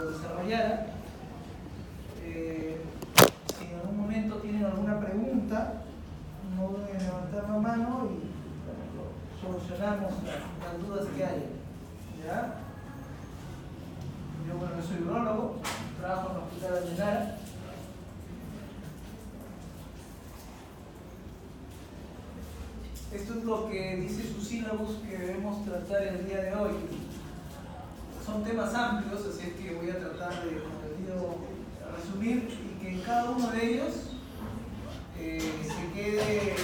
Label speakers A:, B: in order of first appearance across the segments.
A: lo desarrollara. Si en algún momento tienen alguna pregunta, no deben levantar la mano y solucionamos las dudas que haya. ¿Ya? Yo, bueno, soy urologo, trabajo en el Hospital de Nara. Esto es lo que dice su sílabus que debemos tratar el día de hoy. Son temas amplios, así es que voy a tratar de, como les digo, resumir y que en cada uno de ellos se quede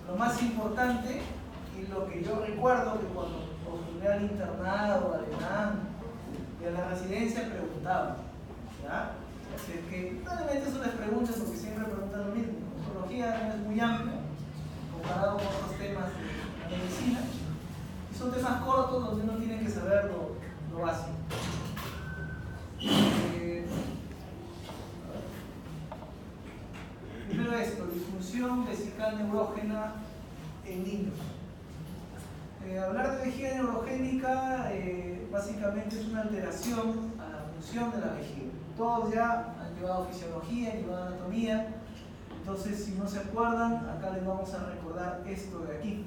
A: lo más importante y lo que yo recuerdo que cuando postulé al internado, al ENAM y a la residencia preguntaba. ¿Ya? Así es que probablemente son las preguntas porque siempre preguntan lo mismo. La oncología no es muy amplia comparado con otros temas de la medicina. Y son temas cortos donde uno tiene que saber lo básico. Primero esto, disfunción vesical neurógena en niños. Hablar de vejiga neurogénica básicamente es una alteración a la función de la vejiga. Todos ya han llevado fisiología, han llevado anatomía, entonces si no se acuerdan, acá les vamos a recordar esto de aquí.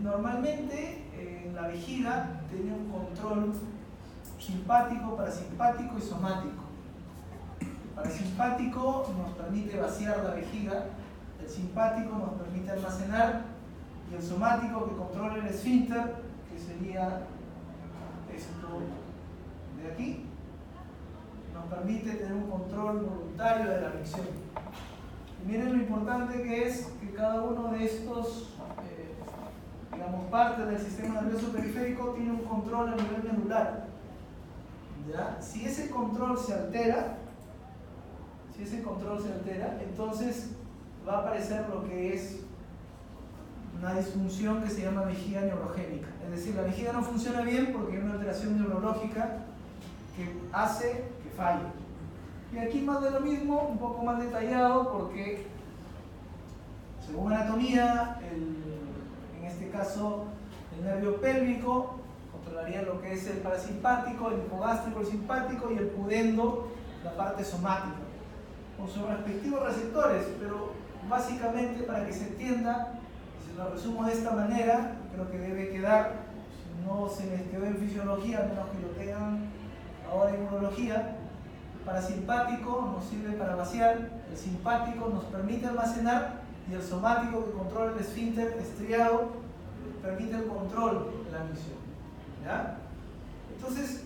A: Normalmente en la vejiga tiene un control simpático, parasimpático y somático. El parasimpático nos permite vaciar la vejiga, el simpático nos permite almacenar y el somático que controla el esfínter, que sería esto de aquí, nos permite tener un control voluntario de la micción. Y miren lo importante que es que cada uno de estos digamos, parte del sistema nervioso periférico tiene un control a nivel medular. ¿Ya? Si ese control se altera, entonces va a aparecer lo que es una disfunción que se llama vejiga neurogénica. Es decir, la vejiga no funciona bien porque hay una alteración neurológica que hace que falle. Y aquí más de lo mismo, un poco más detallado porque según anatomía, en este caso el nervio pélvico controlaría lo que es el parasimpático, el hipogástrico, el simpático y el pudendo, la parte somática, con sus respectivos receptores, pero básicamente para que se entienda, si lo resumo de esta manera, creo que debe quedar, si no se les quedó en fisiología, a menos que lo tengan ahora en urología. El parasimpático nos sirve para vaciar, el simpático nos permite almacenar y el somático que controla el esfínter estriado permite el control de la micción. ¿Ya? Entonces,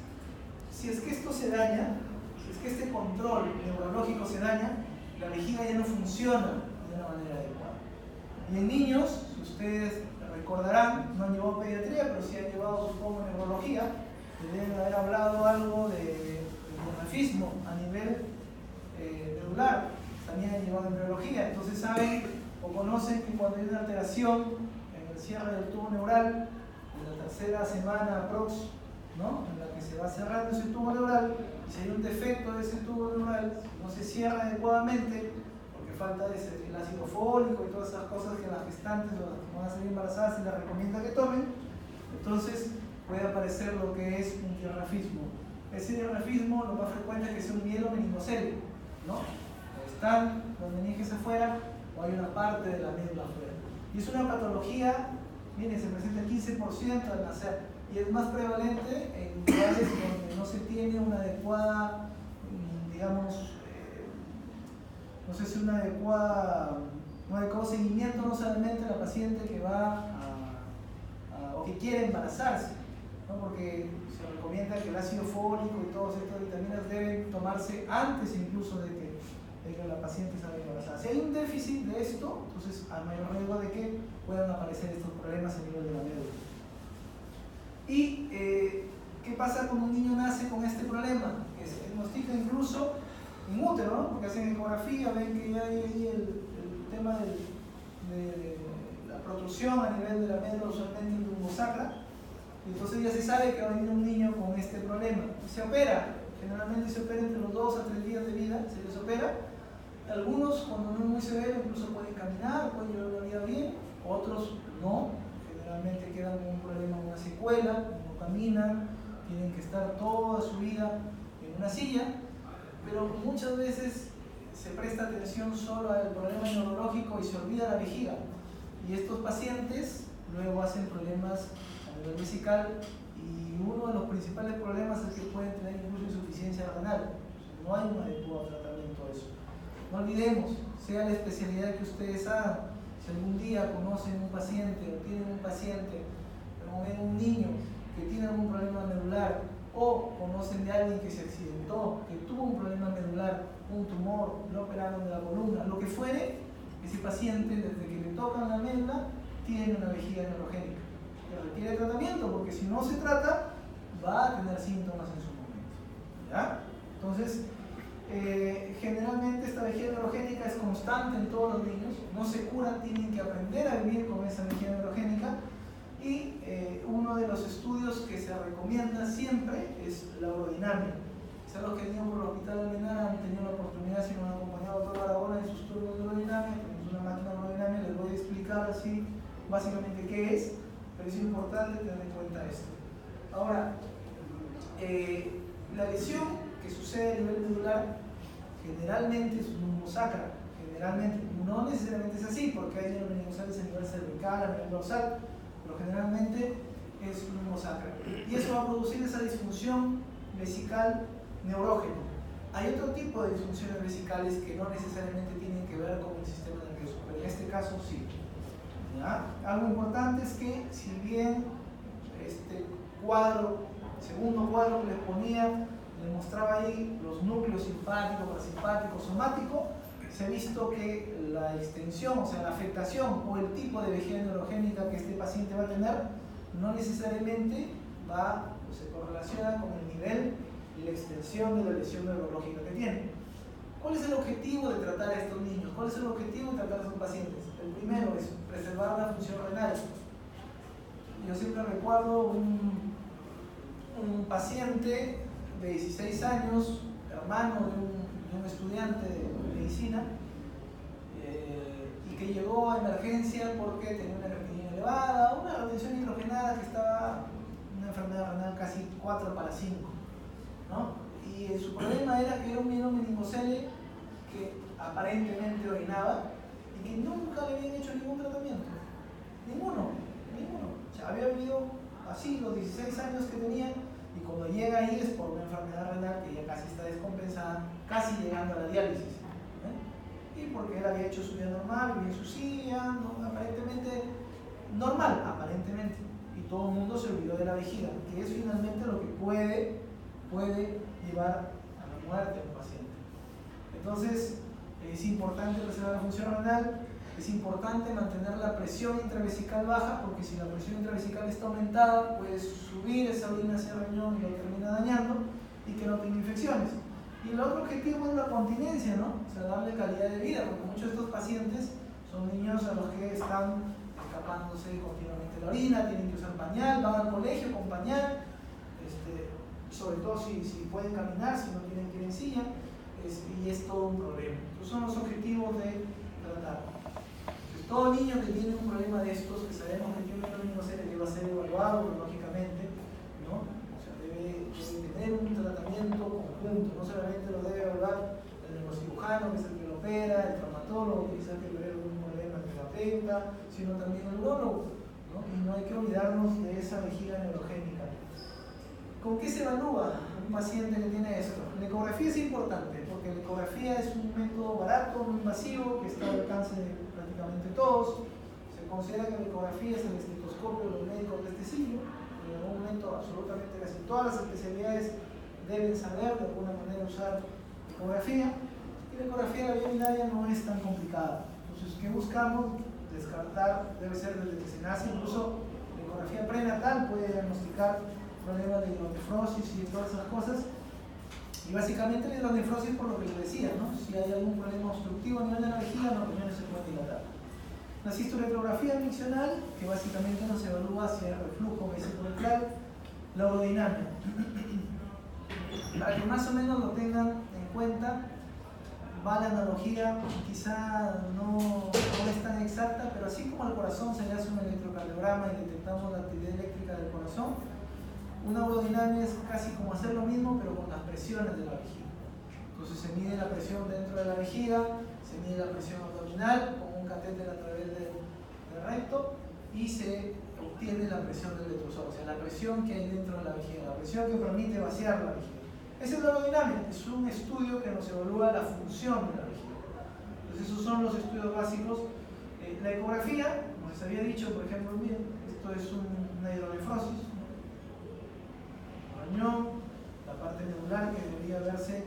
A: si es que esto se daña, si es que este control neurológico se daña, la vejiga ya no funciona de una manera adecuada. Y en niños, si ustedes recordarán, no han llevado pediatría, pero sí han llevado, supongo, neurología, que deben haber hablado algo de grafismo a nivel medular, también han llevado embriología, entonces saben o conocen que cuando hay una alteración en el cierre del tubo neural, en la tercera semana aprox, ¿no? En la que se va cerrando ese tubo neural, y si hay un defecto de ese tubo neural, no se cierra adecuadamente, porque falta el ácido fólico y todas esas cosas que las gestantes o las que van a salir embarazadas se les recomienda que tomen, entonces puede aparecer lo que es un diarrafismo. Ese diarrafismo lo más frecuente es que sea un mielo meningocele, ¿no? Están los meninges afuera o hay una parte de la médula afuera. Y es una patología, miren, se presenta el 15% al nacer y es más prevalente en lugares donde no se tiene una adecuada, digamos, no sé si un adecuado seguimiento no solamente a la paciente que va o que quiere embarazarse, ¿no? Porque se recomienda que el ácido fólico y todas estas vitaminas deben tomarse antes incluso de que la paciente salga embarazada. Si hay un déficit de esto, entonces hay mayor riesgo de que puedan aparecer estos problemas a nivel de la médula. ¿Y qué pasa cuando un niño nace con este problema? Que se diagnostica incluso en útero, ¿no? Porque hacen ecografía, ven que ya hay ahí el tema de la protrusión a nivel de la médula, usualmente lumbosacra, y entonces ya se sabe que va a venir un niño con este problema. Se opera, generalmente se opera entre los 2 a 3 días de vida, se les opera. Algunos, cuando no es muy severo, incluso pueden caminar, pueden llevar la vida bien, otros no, generalmente quedan con un problema, una secuela, no caminan, tienen que estar toda su vida en una silla, pero muchas veces se presta atención solo al problema neurológico y se olvida la vejiga. Y estos pacientes luego hacen problemas a nivel vesical, y uno de los principales problemas es que pueden tener incluso insuficiencia renal. No hay un adecuado tratamiento de eso. No olvidemos, sea la especialidad que ustedes hagan, si algún día conocen un paciente o tienen un paciente o ven un niño que tiene algún problema medular, o conocen de alguien que se accidentó, que tuvo un problema medular, un tumor, lo operaron de la columna, lo que fuere, ese paciente desde que le tocan la médula tiene una vejiga neurogénica que requiere tratamiento, porque si no se trata va a tener síntomas en su momento, ¿ya? Entonces, generalmente esta vejiga neurogénica es constante en todos los niños, no se cura, tienen que aprender a vivir con esa vejiga neurogénica. Y uno de los estudios que se recomienda siempre es la urodinamia. Quizás los que vienen por el hospital de Almenara han tenido la oportunidad, si nos han acompañado a doctor Barahona en sus turnos de urodinamia, tenemos una máquina de urodinamia, les voy a explicar así básicamente qué es, pero es importante tener en cuenta esto. Ahora, la lesión que sucede a nivel medular generalmente es lumbosacra, generalmente, no necesariamente es así, porque hay meningocales a nivel cervical, a nivel dorsal, pero generalmente es lumbosacra. Y eso va a producir esa disfunción vesical neurógena. Hay otro tipo de disfunciones vesicales que no necesariamente tienen que ver con el sistema nervioso, pero en este caso sí. ¿Ya? Algo importante es que, si bien este cuadro, el segundo cuadro que les ponía, les mostraba ahí los núcleos simpático, parasimpático, somático, se ha visto que la extensión, o sea, la afectación o el tipo de vejiga neurogénica que este paciente va a tener no necesariamente va o se correlaciona con el nivel y la extensión de la lesión neurológica que tiene. ¿Cuál es el objetivo de tratar a estos niños? ¿Cuál es el objetivo de tratar a estos pacientes? El primero es preservar la función renal. Yo siempre recuerdo un paciente de 16 años, hermano de un estudiante de medicina, y que llegó a emergencia porque tenía una creatinina elevada, una retención hidrogenada que estaba, una enfermedad renal casi 4 para 5, ¿no? Y su problema era que era un meningocele que aparentemente orinaba y que nunca le habían hecho ningún tratamiento. Ninguno. O sea, había vivido así los 16 años que tenía, y cuando llega ahí es por una enfermedad renal que ya casi está descompensada, casi llegando a la diálisis. Y porque él había hecho su vida normal, vivía en su silla, ¿no? Aparentemente normal, aparentemente. Y todo el mundo se olvidó de la vejiga, que es finalmente lo que puede llevar a la muerte de un paciente. Entonces, es importante preservar la función renal, es importante mantener la presión intravesical baja, porque si la presión intravesical está aumentada, puede subir esa orina hacia el riñón y lo termina dañando y que no tenga infecciones. Y el otro objetivo es la continencia, ¿no? O sea, darle calidad de vida, porque muchos de estos pacientes son niños a los que están escapándose continuamente la orina, tienen que usar pañal, van al colegio con pañal, sobre todo si pueden caminar, si no tienen que ir en silla, y es todo un problema. Estos son los objetivos de tratar. Entonces, todo niño que tiene un problema de estos, que sabemos que tiene un meningocele que va a ser evaluado lógicamente, ¿no? O sea, debe tener un tratamiento conjunto, no solamente lo debe evaluar el neurocirujano, que es el que lo opera, el traumatólogo, quizás que ve algún problema el terapeuta, sino también el urólogo, ¿no? Y no hay que olvidarnos de esa vejiga neurogénica. ¿Con qué se evalúa un paciente que tiene esto? La ecografía es importante, porque la ecografía es un método barato, no invasivo, que está al alcance de prácticamente todos. Se considera que la ecografía es el estetoscopio de los médicos de este siglo. En algún momento, absolutamente casi todas las especialidades deben saber de alguna manera usar ecografía. Y la ecografía de la vía urinaria no es tan complicada. Entonces, ¿qué buscamos? Descartar, debe ser desde que se nace. Incluso la ecografía prenatal puede diagnosticar problemas de hidronefrosis y de todas esas cosas. Y básicamente la hidronefrosis, por lo que les decía, ¿no? Si hay algún problema obstructivo a nivel de la vejiga, los riñones se pueden dilatar. La cistoretrografía miccional, que básicamente nos evalúa si hay reflujo vesicouretral. La urodinamia. Para que más o menos lo tengan en cuenta, va la analogía, quizá no es tan exacta, pero así como al corazón se le hace un electrocardiograma y detectamos la actividad eléctrica del corazón, Una urodinamia es casi como hacer lo mismo, pero con las presiones de la vejiga. Entonces se mide la presión dentro de la vejiga, se mide la presión abdominal con un catéter a través del recto y se obtiene la presión del detrusor, o sea, la presión que hay dentro de la vejiga, la presión que permite vaciar la vejiga. Esa es la urodinamia, es un estudio que nos evalúa la función de la vejiga. Entonces esos son los estudios básicos. La ecografía, como les había dicho, por ejemplo, miren, esto es una hidronefrosis, riñón, la parte medular que debería verse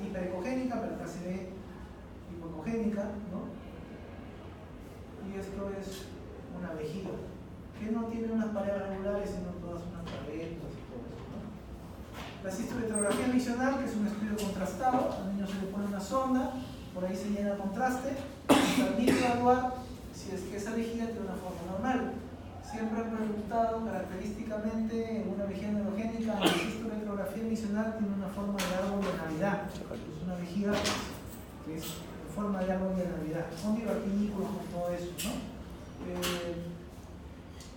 A: hiperecogénica, pero acá se ve hipoecogénica, ¿no? Y esto es una vejiga, que no tiene unas paredes regulares, sino todas unas tabelas y todo eso, ¿no? La cistometrografía miccional, que es un estudio contrastado, al niño se le pone una sonda, por ahí se llena el contraste, y permite evaluar si es que esa vejiga tiene una forma normal. Siempre he preguntado característicamente en una vejiga neurogénica, la cistometrografía miccional tiene una forma de árbol de Navidad. Es una vejiga que es en forma de árbol de Navidad, con divertículos, con todo eso, ¿no?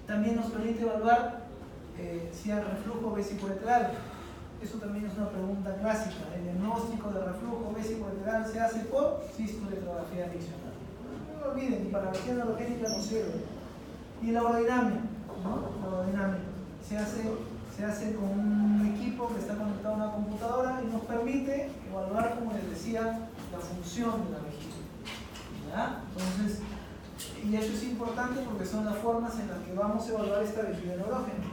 A: También nos permite evaluar si hay reflujo vesicolateral. Eso también es una pregunta clásica. El diagnóstico de reflujo vesicolateral se hace por cistometrografía miccional. No lo olviden, para la vejiga neurogénica no sirve. Y la urodinamia, ¿no? La urodinamia se hace con un equipo que está conectado a una computadora y nos permite evaluar, como les decía, la función de la vejiga. ¿Ya? Entonces, y eso es importante porque son las formas en las que vamos a evaluar esta vejiga neurogénica.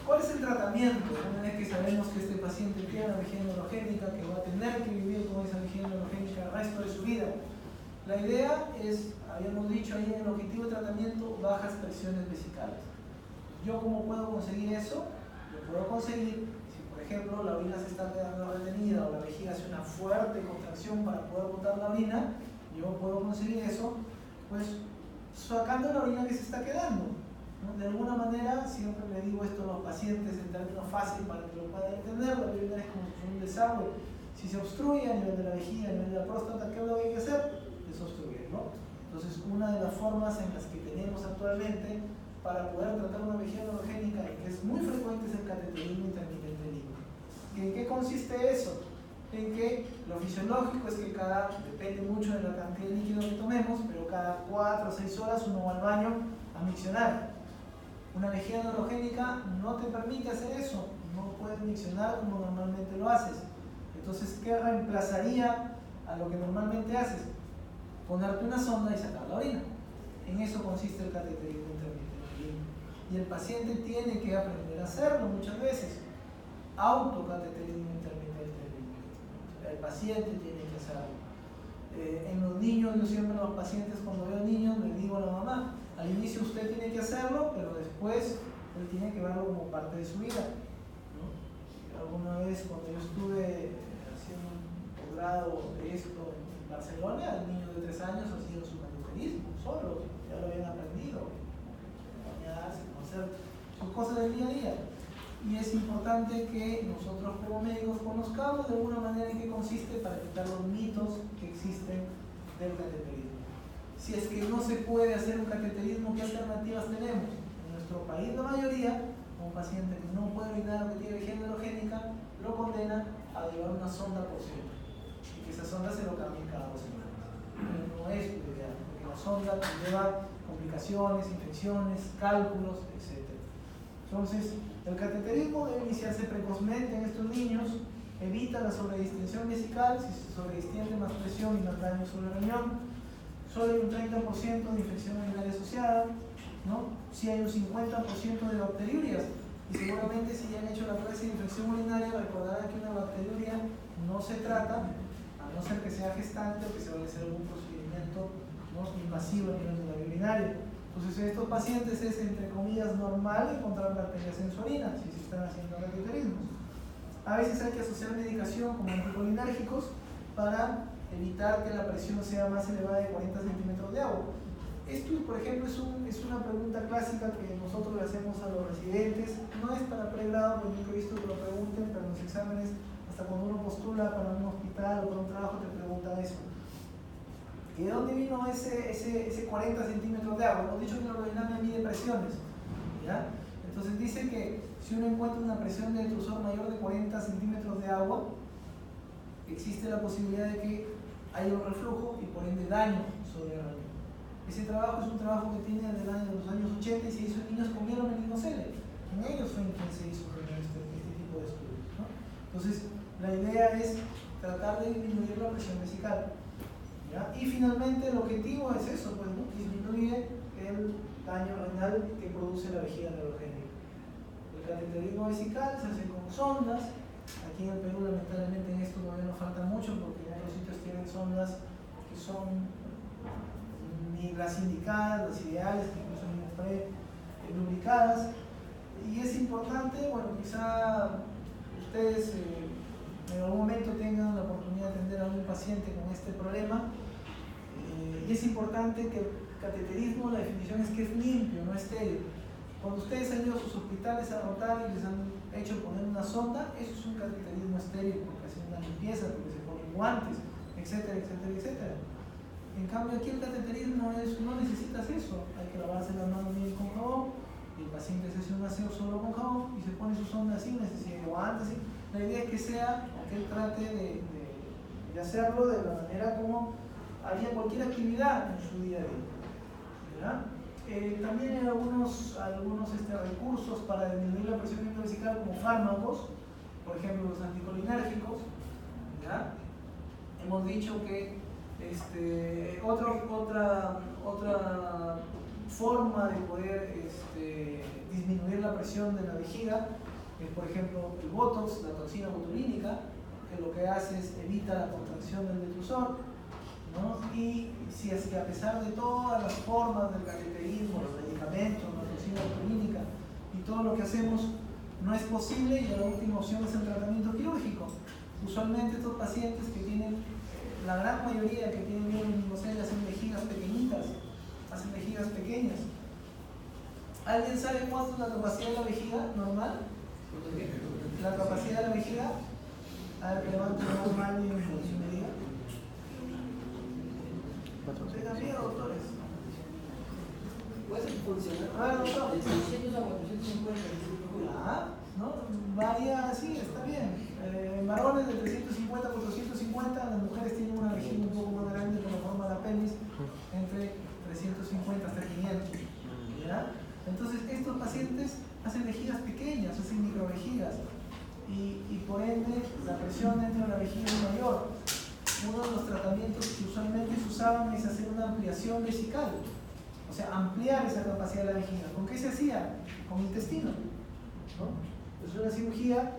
A: ¿Cuál es el tratamiento? Una vez que sabemos que este paciente tiene una vejiga neurogénica, que va a tener que vivir con esa vejiga neurogénica el resto de su vida. La idea es, habíamos dicho ahí en el objetivo de tratamiento, bajas presiones vesicales. ¿Yo cómo puedo conseguir eso? Yo puedo conseguir, si por ejemplo la orina se está quedando retenida o la vejiga hace una fuerte contracción para poder botar la orina, yo puedo conseguir eso, pues sacando la orina que se está quedando, ¿no? De alguna manera, siempre le digo esto a los pacientes en términos fáciles para que lo puedan entender, la orina es como un desagüe. Si se obstruye a nivel de la vejiga, a nivel de la próstata, ¿qué es lo que hay que hacer? Desobstruir, ¿no? Entonces, una de las formas en las que tenemos actualmente para poder tratar una vejiga neurogénica, que es muy frecuente, es el cateterismo intermitente líquido. ¿En qué consiste eso? En que lo fisiológico es que depende mucho de la cantidad de líquido que tomemos, pero cada 4 o 6 horas uno va al baño a miccionar. Una vejiga neurogénica no te permite hacer eso, no puedes miccionar como normalmente lo haces. Entonces, ¿qué reemplazaría a lo que normalmente haces? Ponerte una sonda y sacar la orina. En eso consiste el cateterismo intermitente. Y el paciente tiene que aprender a hacerlo muchas veces. Autocateterismo intermitente. El paciente tiene que hacerlo. En los niños, yo siempre a los pacientes cuando veo niños les digo a la mamá, al inicio usted tiene que hacerlo, pero después él tiene que verlo como parte de su vida, ¿no? Alguna vez cuando yo estuve haciendo un posgrado de esto en Barcelona, el niño de 3 años hacía su cateterismo solo, ya lo habían aprendido, bañarse, hacer sus cosas del día a día. Y es importante que nosotros como médicos conozcamos de alguna manera en qué consiste para quitar los mitos que existen del cateterismo. Si es que no se puede hacer un cateterismo, ¿qué alternativas tenemos? En nuestro país la mayoría, un paciente que no puede orinar o que tiene vejiga neurogénica, lo condena a llevar una sonda por siempre. Y que esa sonda se lo cambie cada 2 semanas. Pero no es lo ideal, porque la sonda lleva complicaciones, infecciones, cálculos, etc. Entonces, el cateterismo debe iniciarse precozmente en estos niños, evita la sobredistensión vesical, si se sobredistiende más presión y más daño sobre el riñón. Solo hay un 30% de infección urinaria asociada, ¿no? Si hay un 50% de bacteriurias, y seguramente si ya han hecho la clase de infección urinaria recordarán que una bacteriuria no se trata, a no ser que sea gestante o que se vaya a hacer algún procedimiento, ¿no?, invasivo a nivel de la vía urinaria. Entonces en estos pacientes es, entre comillas, normal encontrar bacterias en su orina si se están haciendo cateterismos. A veces hay que asociar medicación como anticolinérgicos para evitar que la presión sea más elevada de 40 centímetros de agua. Esto, por ejemplo, es una pregunta clásica que nosotros le hacemos a los residentes. No es para pregrado, porque nunca he visto que lo pregunten, pero en los exámenes, hasta cuando uno postula para un hospital o para un trabajo, te preguntan eso. ¿Y de dónde vino ese 40 centímetros de agua? Hemos dicho que la urodinamia mide presiones, ¿ya? Entonces dice que si uno encuentra una presión de detrusor mayor de 40 centímetros de agua, existe la posibilidad de que haya un reflujo y por ende daño sobre el riñón. Ese trabajo es un trabajo que tiene desde los años 80 y se hizo en niños con mielomeningocele. En ellos fue en quien se hizo este tipo de estudios, ¿no? Entonces, la idea es tratar de disminuir la presión vesical, ¿ya? Y finalmente el objetivo es eso, pues, ¿no? Disminuye el daño renal que produce la vejiga neurogénica. El cateterismo vesical se hace con sondas. Aquí en el Perú, lamentablemente, en esto todavía nos falta mucho porque en otros sitios tienen sondas que son ni las indicadas, las ideales, que incluso ni lubricadas. Y es importante, bueno, quizá ustedes en algún momento tengan la oportunidad de atender a algún paciente con este problema. Y es importante que el cateterismo, la definición es que es limpio, no estéril. Cuando ustedes han ido a sus hospitales a rotar y les han hecho poner una sonda, eso es un cateterismo estéril, porque hacen una limpieza, porque se ponen guantes, etcétera, etcétera, etcétera. En cambio, aquí el cateterismo no necesitas eso. Hay que lavarse las manos bien con jabón, y el paciente se hace un aseo solo con jabón y se pone su sonda sin necesidad de guantes. La idea es que él trate de hacerlo de la manera como haría cualquier actividad en su día a día, ¿verdad? También hay algunos recursos para disminuir la presión intravesical como fármacos, por ejemplo los anticolinérgicos, ¿ya? Hemos dicho que otra forma de poder disminuir la presión de la vejiga es, por ejemplo, el botox, la toxina botulínica, que lo que hace es evita la contracción del detrusor, ¿no? Y si es que a pesar de todas las formas del cateterismo, los medicamentos, la toxina botulínica y todo lo que hacemos no es posible, y la última opción es el tratamiento quirúrgico. Usualmente estos pacientes que tienen, la gran mayoría que tienen mielomeningocele hacen vejigas pequeñitas, hacen vejigas pequeñas. ¿Alguien sabe cuánto es la capacidad de la vejiga normal? La capacidad de la vejiga. A ver, levante la mano y me diga. Tengan miedo, doctores.
B: ¿Puede funcionar?
A: A ver, doctor.
B: De 600 a 450.
A: ¿No? Varía, sí, está bien. En varones de 350 a 450, las mujeres tienen una vejiga un poco más grande por la forma de la pelvis, entre 350 hasta 500. ¿Ya? Entonces, estos pacientes hacen vejigas pequeñas, hacen microvejigas, y por ende la presión dentro de la vejiga es mayor. Uno de los tratamientos que usualmente se usaban es hacer una ampliación vesical, o sea, ampliar esa capacidad de la vejiga. ¿Con qué se hacía? Con intestino, ¿no? Es una cirugía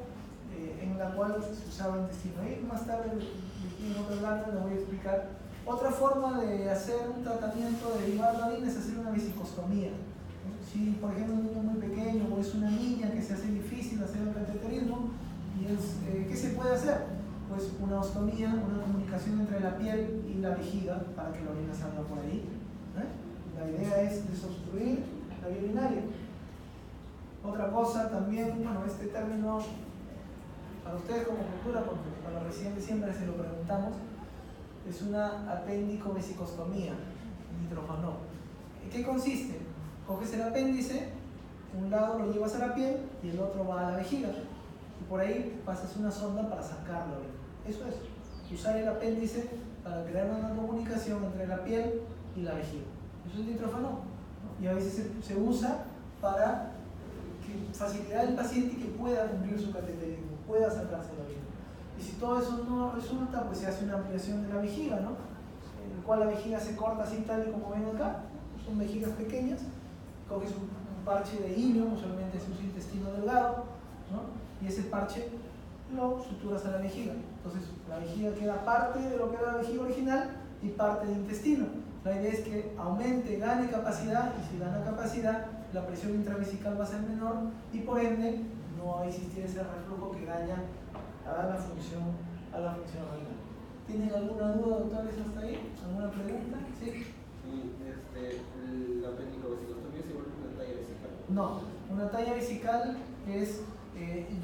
A: en la cual se usaba intestino. Y más tarde, en otra plana, le voy a explicar. Otra forma de hacer un tratamiento de derivar la orina es hacer una vesicostomía. Si, por ejemplo, un niño muy pequeño o es una niña que se hace difícil hacer el cateterismo, ¿qué se puede hacer? Pues una ostomía, una comunicación entre la piel y la vejiga para que la orina salga por ahí. La idea es desobstruir la vía urinaria. Otra cosa también, bueno, este término para ustedes como cultura, porque para los residentes siempre se lo preguntamos, es una apéndico-vesicostomía, nitrófano. ¿En qué consiste? Coges el apéndice, un lado lo llevas a la piel y el otro va a la vejiga, y por ahí pasas una sonda para sacarlo. Eso es, usar el apéndice para crear una comunicación entre la piel y la vejiga. Eso es nitrófano, ¿no? Y a veces se usa para facilitar al paciente que pueda cumplir su cateterismo, pueda sacarse la orina. Y si todo eso no resulta, pues se hace una ampliación de la vejiga, ¿no? En el cual la vejiga se corta así tal y como ven acá, son vejigas pequeñas, coges un parche de hilo, usualmente es un intestino delgado, ¿no? Y ese parche lo suturas a la vejiga. Entonces la vejiga queda parte de lo que era la vejiga original y parte del intestino. La idea es que aumente, gane capacidad, y si gana capacidad, la presión intravesical va a ser menor y por ende no va a existir ese reflujo que daña a la función renal. ¿Tienen alguna duda, doctores, hasta ahí? ¿Alguna pregunta? ¿Sí?
C: La apéndico-vesicostomía se vuelve una talla vesical.
A: No, una talla vesical es,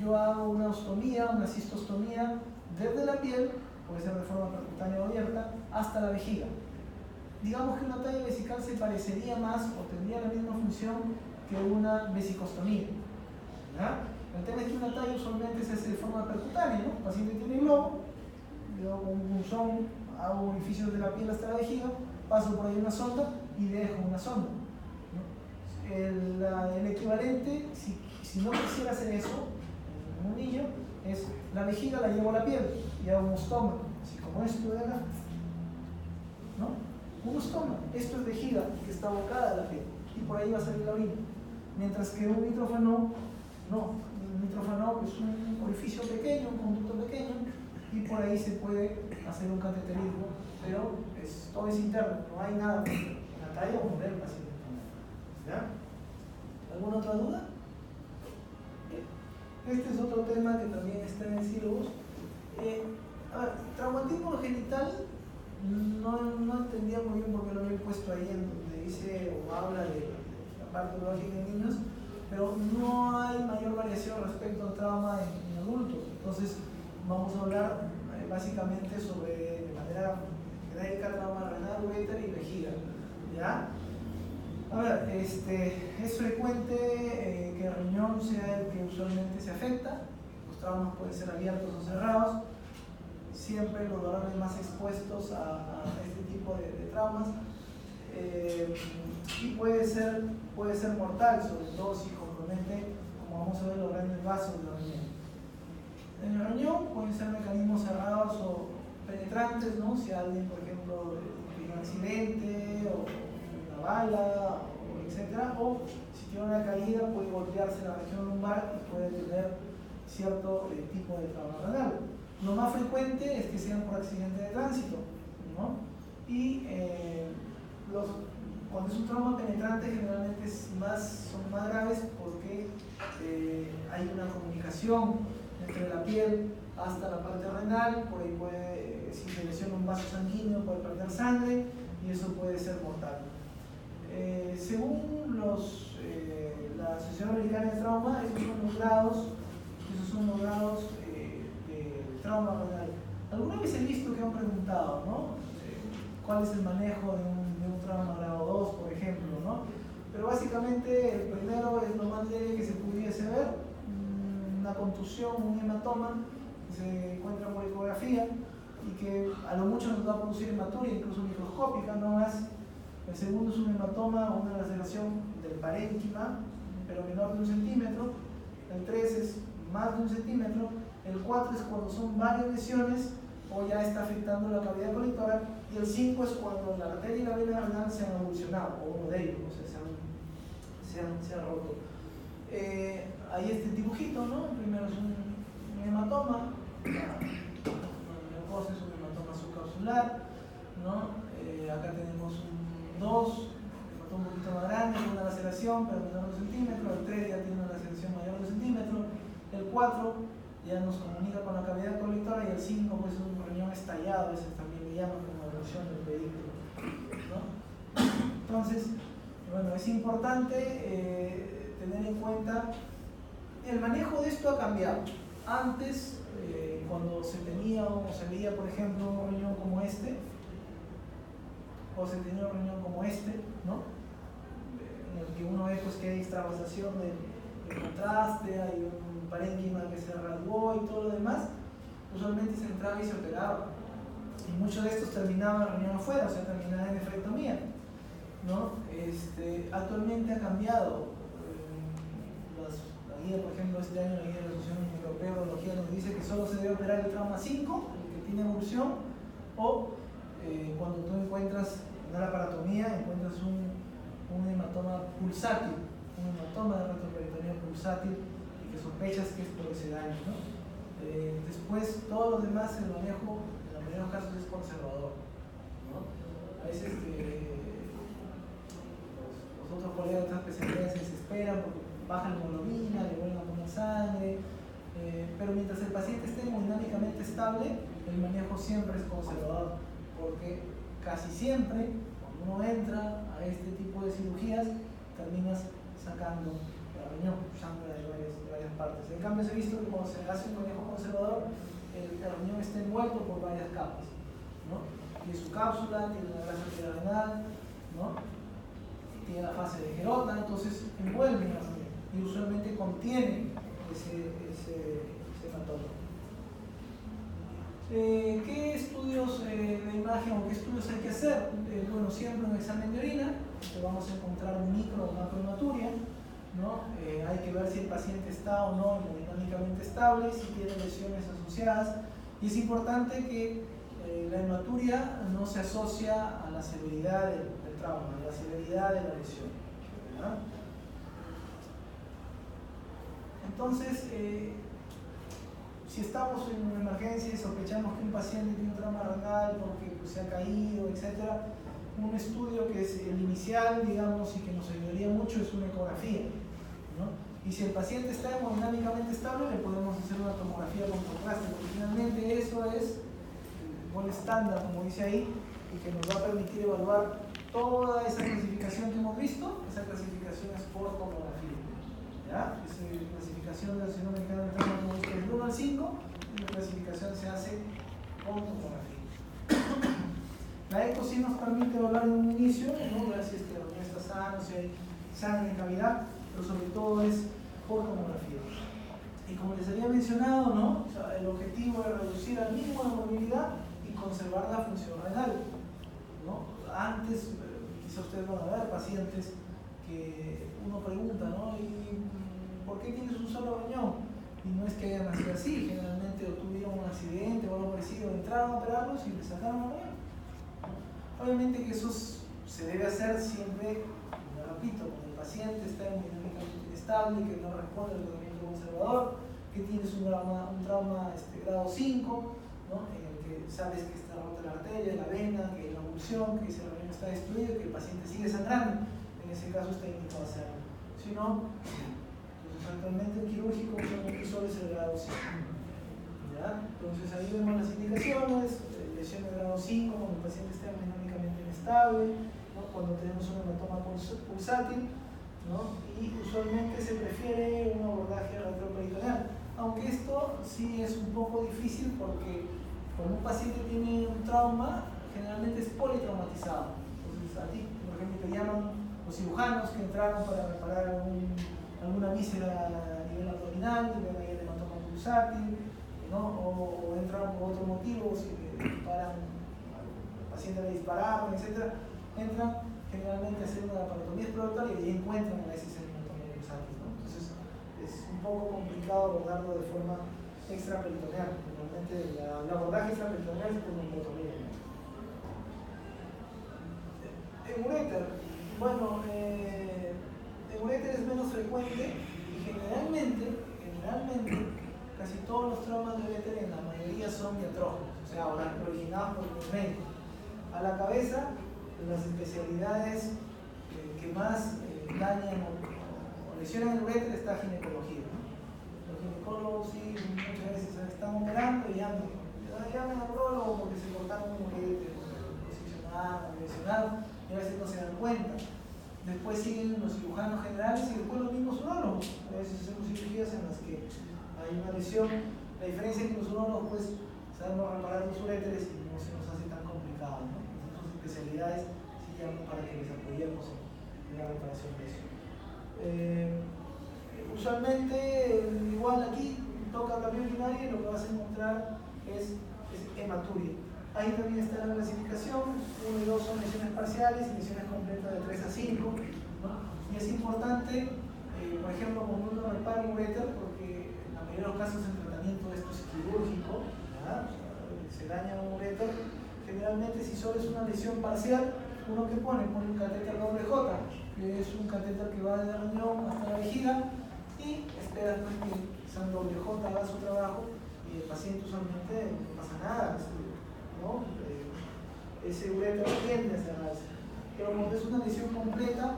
A: yo hago una ostomía, una cistostomía desde la piel, puede ser de forma percutánea o abierta, hasta la vejiga. Digamos que una talla vesical se parecería más o tendría la misma función que una vesicostomía, ¿ya? El tema es que una talla usualmente se hace de forma percutánea, ¿no? El paciente tiene globo, yo con un punzón hago orificios de la piel hasta la vejiga, paso por ahí una sonda y dejo una sonda, ¿no? El equivalente, si no quisiera hacer eso, en un niño, es la vejiga la llevo a la piel y hago un ostoma, así como esto de acá, ¿no? Un ostoma, esto es vejiga que está abocada a la piel y por ahí va a salir la orina. Mientras que un nitrófano, no, un nitrófano es un orificio pequeño, un conducto pequeño y por ahí se puede hacer un cateterismo, pero todo es interno, no hay nada en la talla o mover el paciente. ¿Ya? ¿Alguna otra duda? Este es otro tema que también está en el sílabus. A ver, traumatismo genital, no entendía muy bien por qué lo había puesto ahí en donde dice o habla de la parte urológica en niños, pero no hay mayor variación respecto al trauma en adultos. Entonces, vamos a hablar básicamente sobre, de manera genérica, trauma renal, uréter y vejiga. ¿Ya? A ver, es frecuente que el riñón sea el que usualmente se afecta. Los traumas pueden ser abiertos o cerrados. Siempre los varones más expuestos a este tipo de traumas. Y puede ser mortal, sobre todo si compromete, como vamos a ver, los grandes vasos del riñón. En el riñón pueden ser mecanismos cerrados o penetrantes, ¿no? Si alguien, por ejemplo, tiene un accidente o una bala, etcétera, o si tiene una caída puede golpearse la región lumbar y puede tener cierto tipo de trauma renal. Lo más frecuente es que sean por accidente de tránsito, ¿no? Y cuando es un trauma penetrante generalmente son más graves porque hay una comunicación entre la piel hasta la parte renal, por ahí si se lesiona un vaso sanguíneo puede perder sangre y eso puede ser mortal. Según la Asociación Americana de Trauma, esos son los grados de trauma renal. Alguna vez he visto que han preguntado, ¿no? ¿Cuál es el manejo de un trauma grado 2, por ejemplo, ¿no? Pero básicamente el primero es lo más leve que se pudiese ver, una contusión, un hematoma que se encuentra por ecografía y que a lo mucho nos va a producir hematuria, incluso microscópica, no más. El segundo es un hematoma o una laceración del parénquima, pero menor de 1 centímetro. El 3 es más de 1 centímetro. El 4 es cuando son varias lesiones o ya está afectando la cavidad colectora. Y el 5 es cuando la arteria y la vena renal se han evolucionado, o uno de ellos, o sea, se han roto. Ahí este dibujito, ¿no? Primero es un hematoma, la leucosis es un hematoma subcapsular, ¿no? Acá tenemos un 2, hematoma un poquito más grande, con una laceración, pero menor de 1 centímetro. El 3 ya tiene una laceración mayor de 1 centímetro. El 4 ya nos comunica con la cavidad colectora y el 5 pues es un riñón estallado, ese también le llaman como evolución del pedículo, ¿no? Entonces, bueno, es importante tener en cuenta el manejo de esto ha cambiado. Antes, cuando se tenía o se veía, por ejemplo, un riñón como este, o se tenía un riñón como este, ¿no? En el que uno ve pues, que hay extravasación del contraste, hay un parénquima que se rasgó y todo lo demás, usualmente se entraba y se operaba. Y muchos de estos terminaban el riñón afuera, o sea, terminaban en nefrectomía, ¿no? Actualmente ha cambiado. La guía, por ejemplo, este año, la guía de la Asociación Europea de Urología nos dice que solo se debe operar el trauma 5, el que tiene evolución, o cuando tú encuentras en la aparatomía, encuentras un hematoma pulsátil, un hematoma de retroperitoneo pulsátil y que sospechas que es por ese daño, ¿no? Después, todos los demás, el manejo, en la mayoría de los casos, es conservador, ¿no? A veces los otros colegas de otras especialidades se desesperan porque baja la hemoglobina, le vuelven a poner sangre, pero mientras el paciente esté hemodinámicamente estable, el manejo siempre es conservador, porque casi siempre, cuando uno entra a este tipo de cirugías, terminas sacando el riñón, sangre de varias partes. En cambio, se ha visto que cuando se hace un manejo conservador, el riñón está envuelto por varias capas, ¿no? Tiene su cápsula, tiene la grasa renal, ¿no? Tiene la fase de Gerota, entonces envuelve el riñón y usualmente contiene ese hematoma. ¿Qué estudios de imagen o qué estudios hay que hacer? Bueno, siempre un examen de orina, que vamos a encontrar un micro o macrohematuria, ¿no? Hay que ver si el paciente está o no hemodinámicamente estable, si tiene lesiones asociadas, y es importante que la hematuria no se asocia a la severidad del trauma, a la severidad de la lesión, ¿verdad? Entonces, si estamos en una emergencia y sospechamos que un paciente tiene un trauma renal porque pues, se ha caído, etc., un estudio que es el inicial, digamos, y que nos ayudaría mucho es una ecografía, ¿no? Y si el paciente está hemodinámicamente estable, le podemos hacer una tomografía con contraste, porque finalmente eso es el buen estándar, como dice ahí, y que nos va a permitir evaluar toda esa clasificación que hemos visto. Esa clasificación es por tomografía, ¿ya? Esa clasificación de la Sociedad Americana del Trauma, como dice, del 1 al 5, y la clasificación se hace con tomografía. La eco sí nos permite evaluar en un inicio, ¿no? Ver si el riñón está sano, si hay sangre en cavidad, pero sobre todo es por tomografía. Y como les había mencionado, ¿no? O sea, el objetivo es reducir al mínimo la movilidad y conservar la función renal, ¿no? Antes, quizá ustedes van a ver pacientes que uno pregunta, ¿no? ¿Y por qué tienes un solo riñón? Y no es que hayan nacido así, generalmente o tuvieron un accidente o algo parecido, entraron a operarlos y les sacaron el riñón. Obviamente que eso se debe hacer siempre, lo repito, cuando el paciente está hemodinámicamente inestable, que no responde al tratamiento conservador, que tienes un trauma grado 5, ¿no? En el que sabes que está rota la arteria, la vena, que hay una emulsión, que ese riñón está destruido, que el paciente sigue sangrando. En ese caso está indicado hacerlo. Si no, pues actualmente el quirúrgico solo es el grado 5. ¿Ya? Entonces ahí vemos las indicaciones, lesión de grado 5 cuando el paciente está hemodinámicamente inestable, ¿no? Cuando tenemos un hematoma pulsátil, ¿no? Y usualmente se prefiere un abordaje retroperitoneal, aunque esto sí es un poco difícil porque cuando un paciente tiene un trauma generalmente es politraumatizado. Entonces a ti, por ejemplo, te llaman los cirujanos que entraron para reparar alguna víscera a nivel abdominal, y ven ahí el hematoma pulsátil, ¿no? O entran por otro motivo, si le disparan, al paciente le dispararon, etc. Entran generalmente a hacer una laparotomía exploratoria y ahí encuentran a veces el hematoma pulsátil, ¿no? Entonces es un poco complicado abordarlo de forma extraperitoneal. Normalmente el abordaje extraperitoneal es por una hemotomía. En uréter, bueno, en uréter es menos frecuente y generalmente casi todos los traumas de uréter en la mayoría son diatrógenos, o sea, originados por el médico. A la cabeza, las especialidades que más dañan o lesionan el uréter está ginecología, ¿no? Los ginecólogos sí muchas veces están operando y llaman al urólogo porque se cortaron un uréter, posicionaron, lesionaron, y a veces no se dan cuenta. Después siguen los cirujanos generales y después los mismos urólogos. A veces hacemos cirugías en las que hay una lesión. La diferencia es que los urólogos pues sabemos reparar los uréteres y no se nos hace tan complicado, ¿no? Sus especialidades sí llaman para que les apoyemos en la reparación de eso. Usualmente, igual aquí toca la vía urinaria y lo que vas a encontrar es hematuria. Ahí también está la clasificación, 1 y 2 son lesiones parciales y lesiones completas de 3 a 5, ¿no? Y es importante, por ejemplo, cuando uno repara un uréter, porque en la mayoría de los casos el tratamiento de esto es quirúrgico, ¿verdad? Se daña un uréter, generalmente si solo es una lesión parcial, uno que pone un catéter doble J, que es un catéter que va desde el riñón hasta la vejiga, y espera pues, que esa doble J haga su trabajo y el paciente usualmente no pasa nada, ¿no? Ese uréter tiende a cerrarse. Pero cuando es una lesión completa,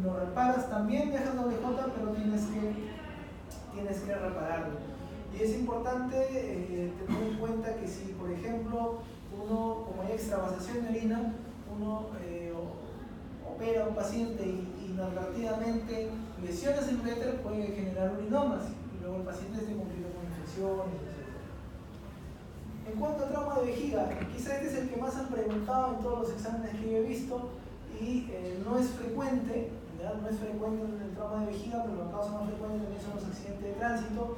A: lo reparas, también dejas doble J, pero tienes que repararlo. Y es importante tener en cuenta que si, por ejemplo, uno, como hay extravasación de orina, uno opera a un paciente y inadvertidamente lesiones el uréter, puede generar urinomas y luego el paciente esté cumpliendo con infecciones, etc. En cuanto a trauma de vejiga, quizá este es el que más han preguntado en todos los exámenes que yo he visto y no es frecuente, ¿ya? No es frecuente el trauma de vejiga, pero la causa más frecuente también son los accidentes de tránsito,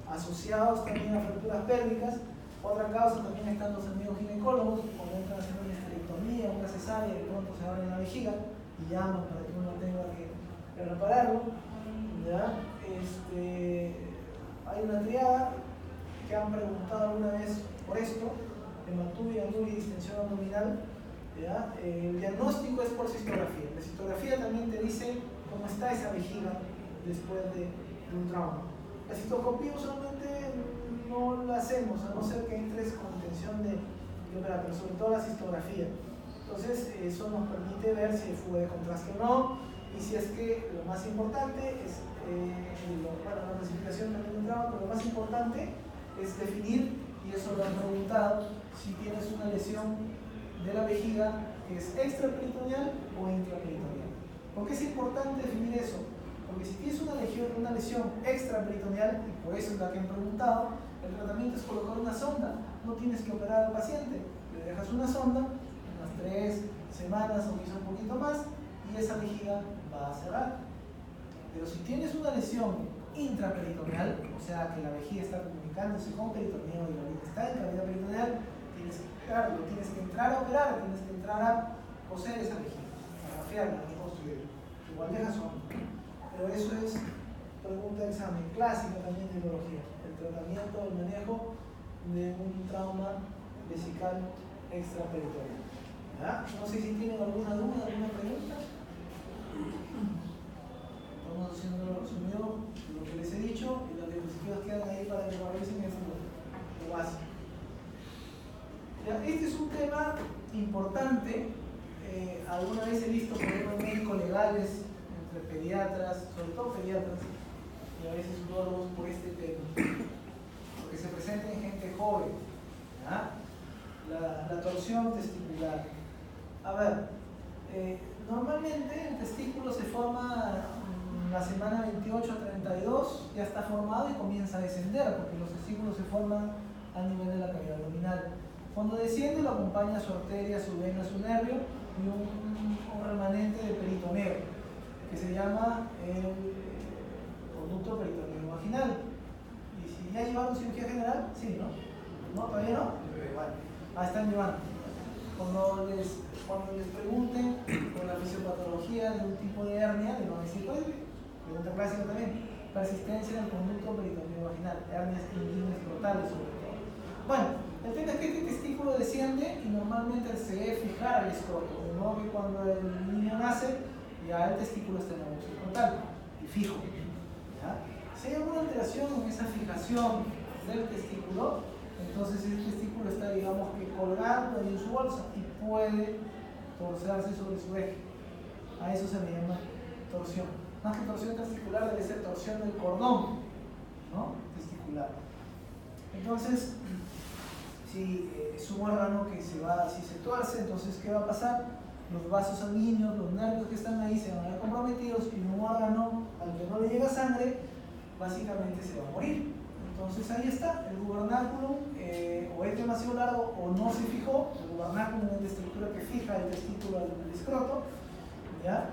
A: asociados también a fracturas pélvicas. Otra causa también están los amigos ginecólogos, cuando entran haciendo una esterectomía, una cesárea, de pronto se abren la vejiga y llaman para que uno tenga que repararlo. ¿Ya? Hay una triada que han preguntado alguna vez por esto, hematúria, anuria y distensión abdominal. ¿Ya? El diagnóstico es por cistografía. La cistografía también te dice cómo está esa vejiga después de un trauma. La cistoscopía usualmente no la hacemos, a no ser que entres con intención de operar, pero sobre todo la cistografía. Entonces, eso nos permite ver si hay fuga de contraste o no, y si es que lo más importante es, la clasificación también de un trauma, pero lo más importante es definir, y eso lo han preguntado, si tienes una lesión de la vejiga que es extraperitoneal o intraperitoneal. ¿Por qué es importante definir eso? Porque si tienes una lesión extraperitoneal, y por eso es la que han preguntado, el tratamiento es colocar una sonda. No tienes que operar al paciente, le dejas una sonda, unas 3 semanas o quizá un poquito más, y esa vejiga va a cerrar. Pero si tienes una lesión intraperitoneal, o sea que la vejiga está comunicándose con peritoneo y la orina está en cavidad peritoneal, tienes que operarlo, tienes que entrar a operar, tienes que entrar a coser esa vejiga, a rafiarla, a reconstruirla. Igual dejas sonda. Pero eso es pregunta de examen, clásica también de urología, el tratamiento, el manejo de un trauma vesical extraperitoneal. ¿Ya? No sé si tienen alguna duda, alguna pregunta. Estamos haciendo lo resumido de lo que les he dicho y las diapositivas quedan ahí para que lo revisen en lo básico. ¿Ya? Este es un tema importante. Alguna vez he visto problemas médicos legales entre pediatras, sobre todo pediatras, y a veces urólogos por este tema, porque se presenta en gente joven. ¿Ya? La torsión testicular. A ver, normalmente el testículo se forma en la semana 28 a 32, ya está formado y comienza a descender, porque los testículos se forman a nivel de la cavidad abdominal. Cuando desciende lo acompaña su arteria, su vena, su nervio y un remanente de peritoneo, que se llama el conducto peritoneo vaginal. Y si ya llevaron cirugía general, sí, ¿no? ¿No? ¿Todavía no? Bueno, están llevando. Cuando les pregunten por la fisiopatología de un tipo de hernia, les van a decir, pues, pregunta clásica también, persistencia del conducto peritoneo vaginal, hernias inguinales sobre todo. Bueno, el tema es que este testículo desciende y normalmente se debe fijar al escroto, de modo que cuando el niño nace, ya el testículo está en la bolsa escrotal y fijo. ¿Ya? Si hay alguna alteración en esa fijación del testículo, entonces el testículo está, digamos, que colgando ahí en su bolsa y puede torcerse sobre su eje. A eso se le llama torsión. Más que torsión testicular, debe ser torsión del cordón, ¿no? Testicular. Entonces, si es un órgano que si se tuerce, entonces ¿qué va a pasar? Los vasos sanguíneos, los nervios que están ahí se van a ver comprometidos y un órgano al que no le llega sangre, básicamente se va a morir. Entonces ahí está, el gubernáculum o es demasiado largo o no se fijó. El gubernáculum es la estructura que fija el testículo al escroto, ¿ya?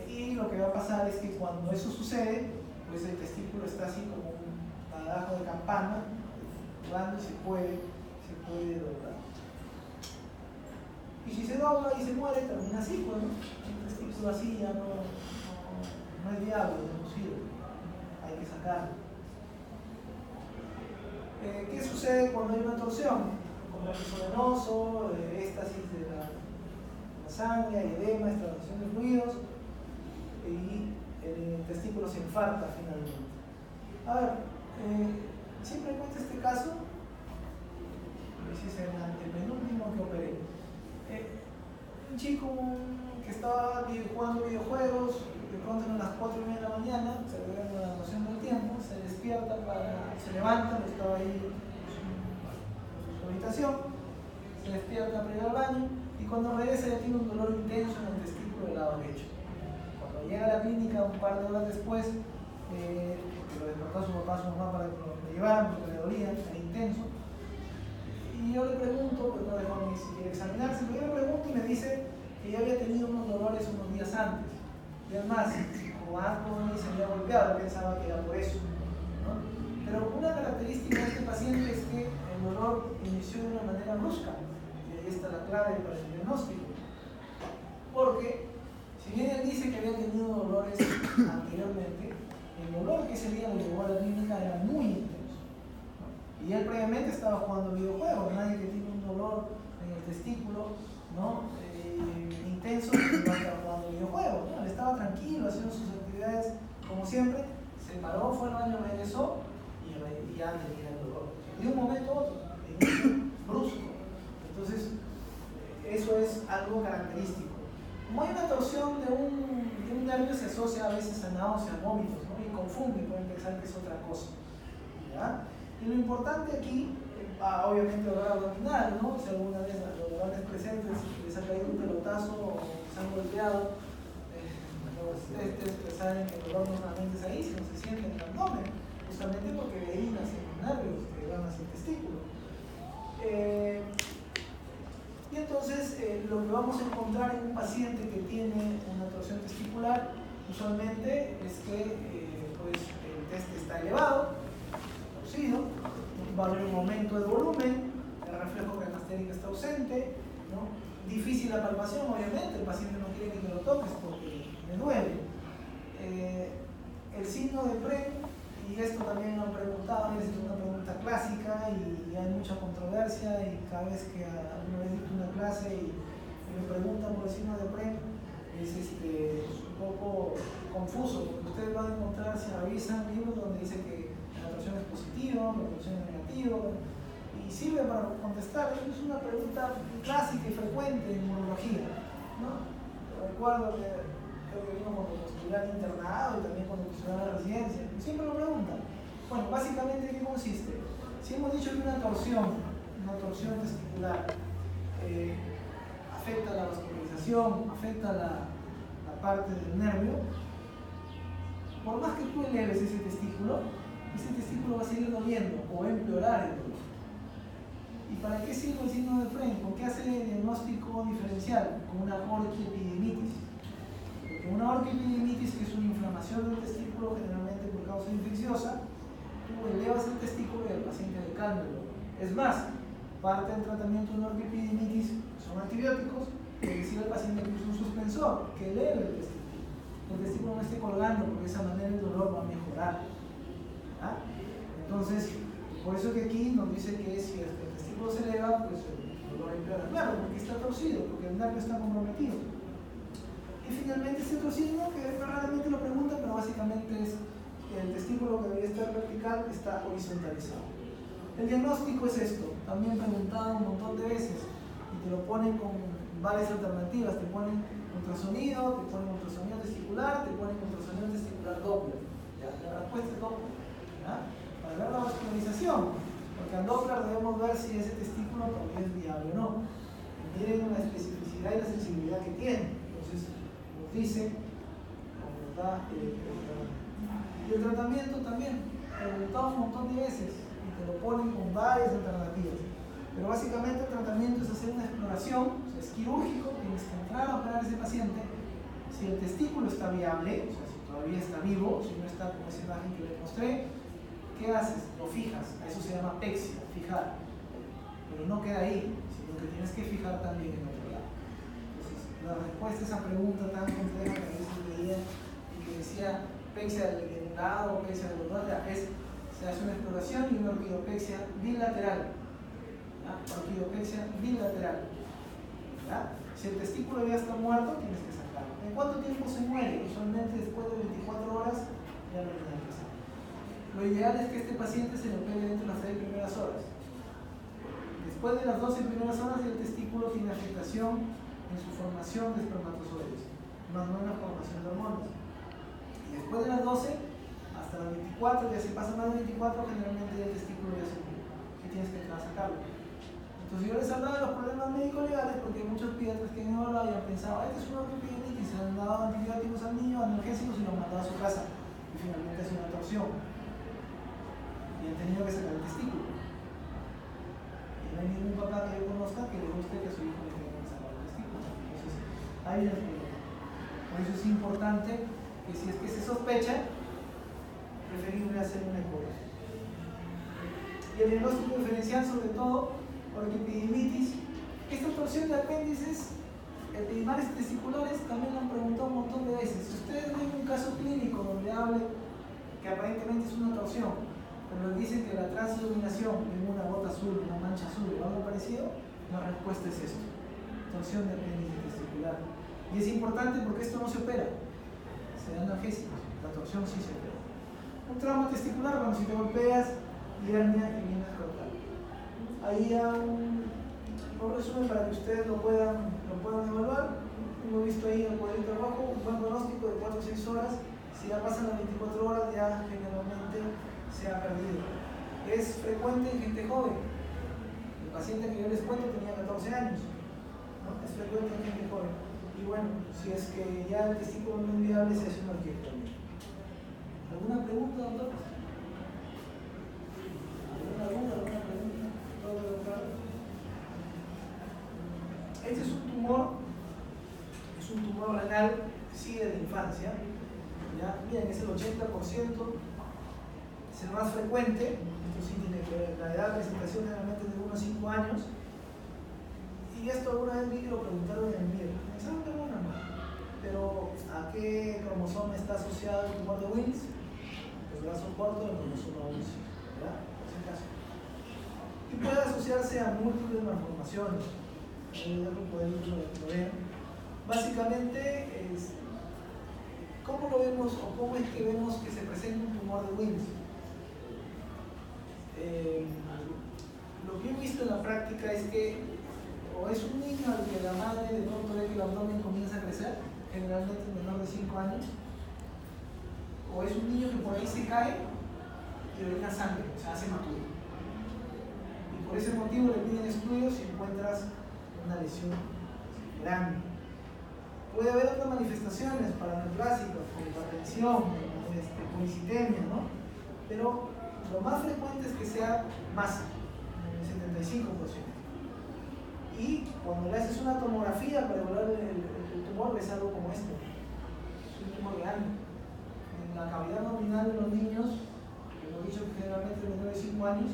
A: Y lo que va a pasar es que cuando eso sucede, pues el testículo está así como un badajo de campana, jugando y se puede doblar. Y si se dobla y se muere, termina así, pues, ¿no? El testículo así ya no es viable, no es posible, hay que sacarlo. ¿Qué sucede cuando hay una torsión? Contagio venoso, éstasis de la sangre, edema, extravasación de fluidos y el testículo se infarta finalmente. A ver, siempre cuento este caso, ese es el antepenúltimo que operé. Un chico que estaba jugando videojuegos, de pronto eran las 4:30 de la mañana, se le ve la noción del tiempo, se despierta, se levanta, estaba ahí en su habitación, se despierta para ir al baño y cuando regresa ya tiene un dolor intenso en el testículo del lado derecho. Cuando llega a la clínica un par de horas después, porque lo despertó a su papá, a su mamá para que lo llevaran porque le dolía, era intenso. Y yo le pregunto, pues no dejó ni siquiera examinarse, pero yo le pregunto y me dice que ya había tenido unos dolores unos días antes. Y además, como algo se había golpeado, pensaba que era por eso, ¿no? Pero una característica de este paciente es que el dolor inició de una manera brusca, y ahí está la clave para el diagnóstico. Porque, si bien él dice que había tenido dolores anteriormente, el dolor que ese día lo llevó a la clínica era muy intenso, ¿no? Y él previamente estaba jugando videojuegos. Nadie que tiene un dolor en el testículo, ¿no? Intenso, que va a estar jugando videojuegos, ¿no? Él estaba tranquilo, haciendo sus actividades como siempre, se paró, fue al baño, regresó y ya tenía el dolor. De un momento a otro, brusco. Entonces, eso es algo característico. Como hay una torsión de un nervio, se asocia a veces a náuseas, vómitos, ¿no? Y confunde, pueden pensar que es otra cosa, ¿ya? Y lo importante aquí, obviamente dolor abdominal, ¿no? Si alguna vez a los dolores presentes les ha caído un pelotazo o se han golpeado, ustedes saben que el dolor normalmente es ahí, si no se siente en el abdomen, justamente porque de ahí nacen los nervios que van hacia el testículo. Y entonces lo que vamos a encontrar en un paciente que tiene una torsión testicular usualmente es que pues, el teste está elevado, torcido, va a haber un aumento de volumen, el reflejo cremastérico está ausente, ¿no? Difícil la palpación, obviamente, el paciente no quiere que te lo toques porque le duele. El signo de PREM, y esto también lo han preguntado, es una pregunta clásica y hay mucha controversia, y cada vez que alguna vez dicto una clase y me preguntan por el signo de PREM, es un poco confuso, porque ustedes van a encontrar, si revisan libros donde dice que la torsión es positiva, la torsión es negativa, y sirve para contestar. Es una pregunta clásica y frecuente en neurología, ¿no? Recuerdo que creo que vino cuando postulé internado y también cuando postulé a la residencia, siempre lo preguntan. Bueno, básicamente, ¿en qué consiste? Si hemos dicho que una torsión testicular afecta la vascularización, afecta la parte del nervio, por más que tú eleves ese testículo va a seguir doliendo o va a empeorar el dolor. ¿Y para qué sirve el signo de PREM? ¿Con qué hace el diagnóstico diferencial? Con una orquiepididimitis. Porque una orquiepididimitis, que es una inflamación del testículo generalmente por causa infecciosa, tú elevas el testículo y al paciente le calma el dolor. Es más, parte del tratamiento de una orquiepididimitis son antibióticos, es decir, el paciente que usa un suspensor que eleve el testículo. Que el testículo no esté colgando, porque de esa manera el dolor va a mejorar. ¿Ah? Entonces, por eso que aquí nos dice que si el testículo se eleva, pues el dolor empeora. Claro, porque está torcido, porque el nervio está comprometido. Y finalmente este otro signo, que raramente lo preguntan, pero básicamente es que el testículo que debería estar vertical está horizontalizado. El diagnóstico es esto, también preguntado un montón de veces, y te lo ponen con varias alternativas. Te ponen ultrasonido, te ponen ultrasonido testicular, te ponen ultrasonido testicular Doppler. ¿Ya? La respuesta es Doppler, ¿ya? Para ver la vascularización, porque al Doppler debemos ver si ese testículo todavía es viable o no. Miren la especificidad y la sensibilidad que tiene. Entonces nos dice, nos da y el tratamiento también, preguntado un montón de veces y te lo ponen con varias alternativas. Pero básicamente el tratamiento es hacer una exploración, o sea, es quirúrgico, tienes que entrar a operar a ese paciente. Si el testículo está viable, o sea, si todavía está vivo, si no está como esa imagen que le mostré, ¿qué haces? Lo fijas, a eso se llama pexia, fijar. Pero no queda ahí, sino que tienes que fijar también en otro lado. Entonces, la respuesta a esa pregunta tan compleja que a veces leía y que decía pexia del lado o pexia del otro lado, se hace una exploración y una orquidopexia bilateral. Orquidopexia bilateral. ¿Ya? Si el testículo ya está muerto, tienes que sacarlo. ¿En cuánto tiempo se muere? Usualmente después de 24 horas ya no hay nada que hacer. Lo ideal es que este paciente se le opere dentro de las 6 primeras horas. Después de las 12 primeras horas, el testículo tiene afectación en su formación de espermatozoides, más no en la formación de hormonas. Y después de las 12 hasta las 24, ya si pasa más de 24, generalmente ya el testículo ya se murió. Y tienes que entrar a sacarlo. Entonces yo les hablaba de los problemas médico-legales porque muchos pediatras que han hablado y han pensado, este es una orquiepididimitis, se han dado antibióticos al niño, analgésicos y lo han mandado a su casa. Y finalmente es una torsión. Y han tenido que sacar el testículo. Y no hay ningún papá que yo conozca que le guste que a su hijo le tengan que sacar el testículo. Entonces, ahí viene el problema. Por eso es importante que si es que se sospecha, preferible hacer una ecografía. Y el diagnóstico diferencial, sobre todo, por epididymitis. Esta torsión de apéndices, epididymitis testiculares, también lo han preguntado un montón de veces. Si ustedes ven un caso clínico donde hable que aparentemente es una torsión, pero dicen que la transiluminación en una gota azul, una mancha azul o algo parecido, la respuesta es esto: torsión de apéndice testicular. Y es importante porque esto no se opera, se dan analgésicos, la torsión sí se opera. Un trauma testicular, cuando si te golpeas, hernia y viene escrotal. Ahí un resumen para que ustedes lo puedan evaluar. Hemos visto ahí en el cuadrito abajo un buen pronóstico de 4 o 6 horas. Si ya pasan las 24 horas, ya generalmente se ha perdido. Es frecuente en gente joven. El paciente que yo les cuento tenía 14 años, ¿no? Es frecuente en gente joven. Y bueno, si es que ya el testículo no es viable, se hace una arqueectomía. ¿Alguna pregunta, doctor? ¿Alguna pregunta? ¿Todo claro? Este es un tumor renal que sigue de la infancia. ¿Ya? Miren, es el 80%, es el más frecuente. Esto sí tiene que ver, la edad de presentación generalmente es de 1 a 5 años. Y esto alguna vez vi que lo preguntaron en el MIR. Pensaron que era normal. Pero ¿a qué cromosoma está asociado el tumor de Wills? El brazo corto del cromosoma 11, ¿verdad? Por si acaso. Y puede asociarse a múltiples malformaciones. Básicamente, ¿cómo lo vemos o cómo es que vemos que se presenta un tumor de Wills? Lo que he visto en la práctica es que o es un niño al que la madre de pronto ve que el abdomen comienza a crecer, generalmente menor de 5 años, o es un niño que por ahí se cae y orina sangre, o sea, hace hematuro. Y por ese motivo le piden estudios si encuentras una lesión grande. Puede haber otras manifestaciones paraneoplásicas, como hipertensión, policitemia, ¿no? Pero lo más frecuente es que sea masa, el 75%. Y cuando le haces una tomografía para evaluar el tumor, ves algo como esto. Es un tumor grande. En la cavidad abdominal de los niños, que hemos dicho que generalmente menores de 5 años,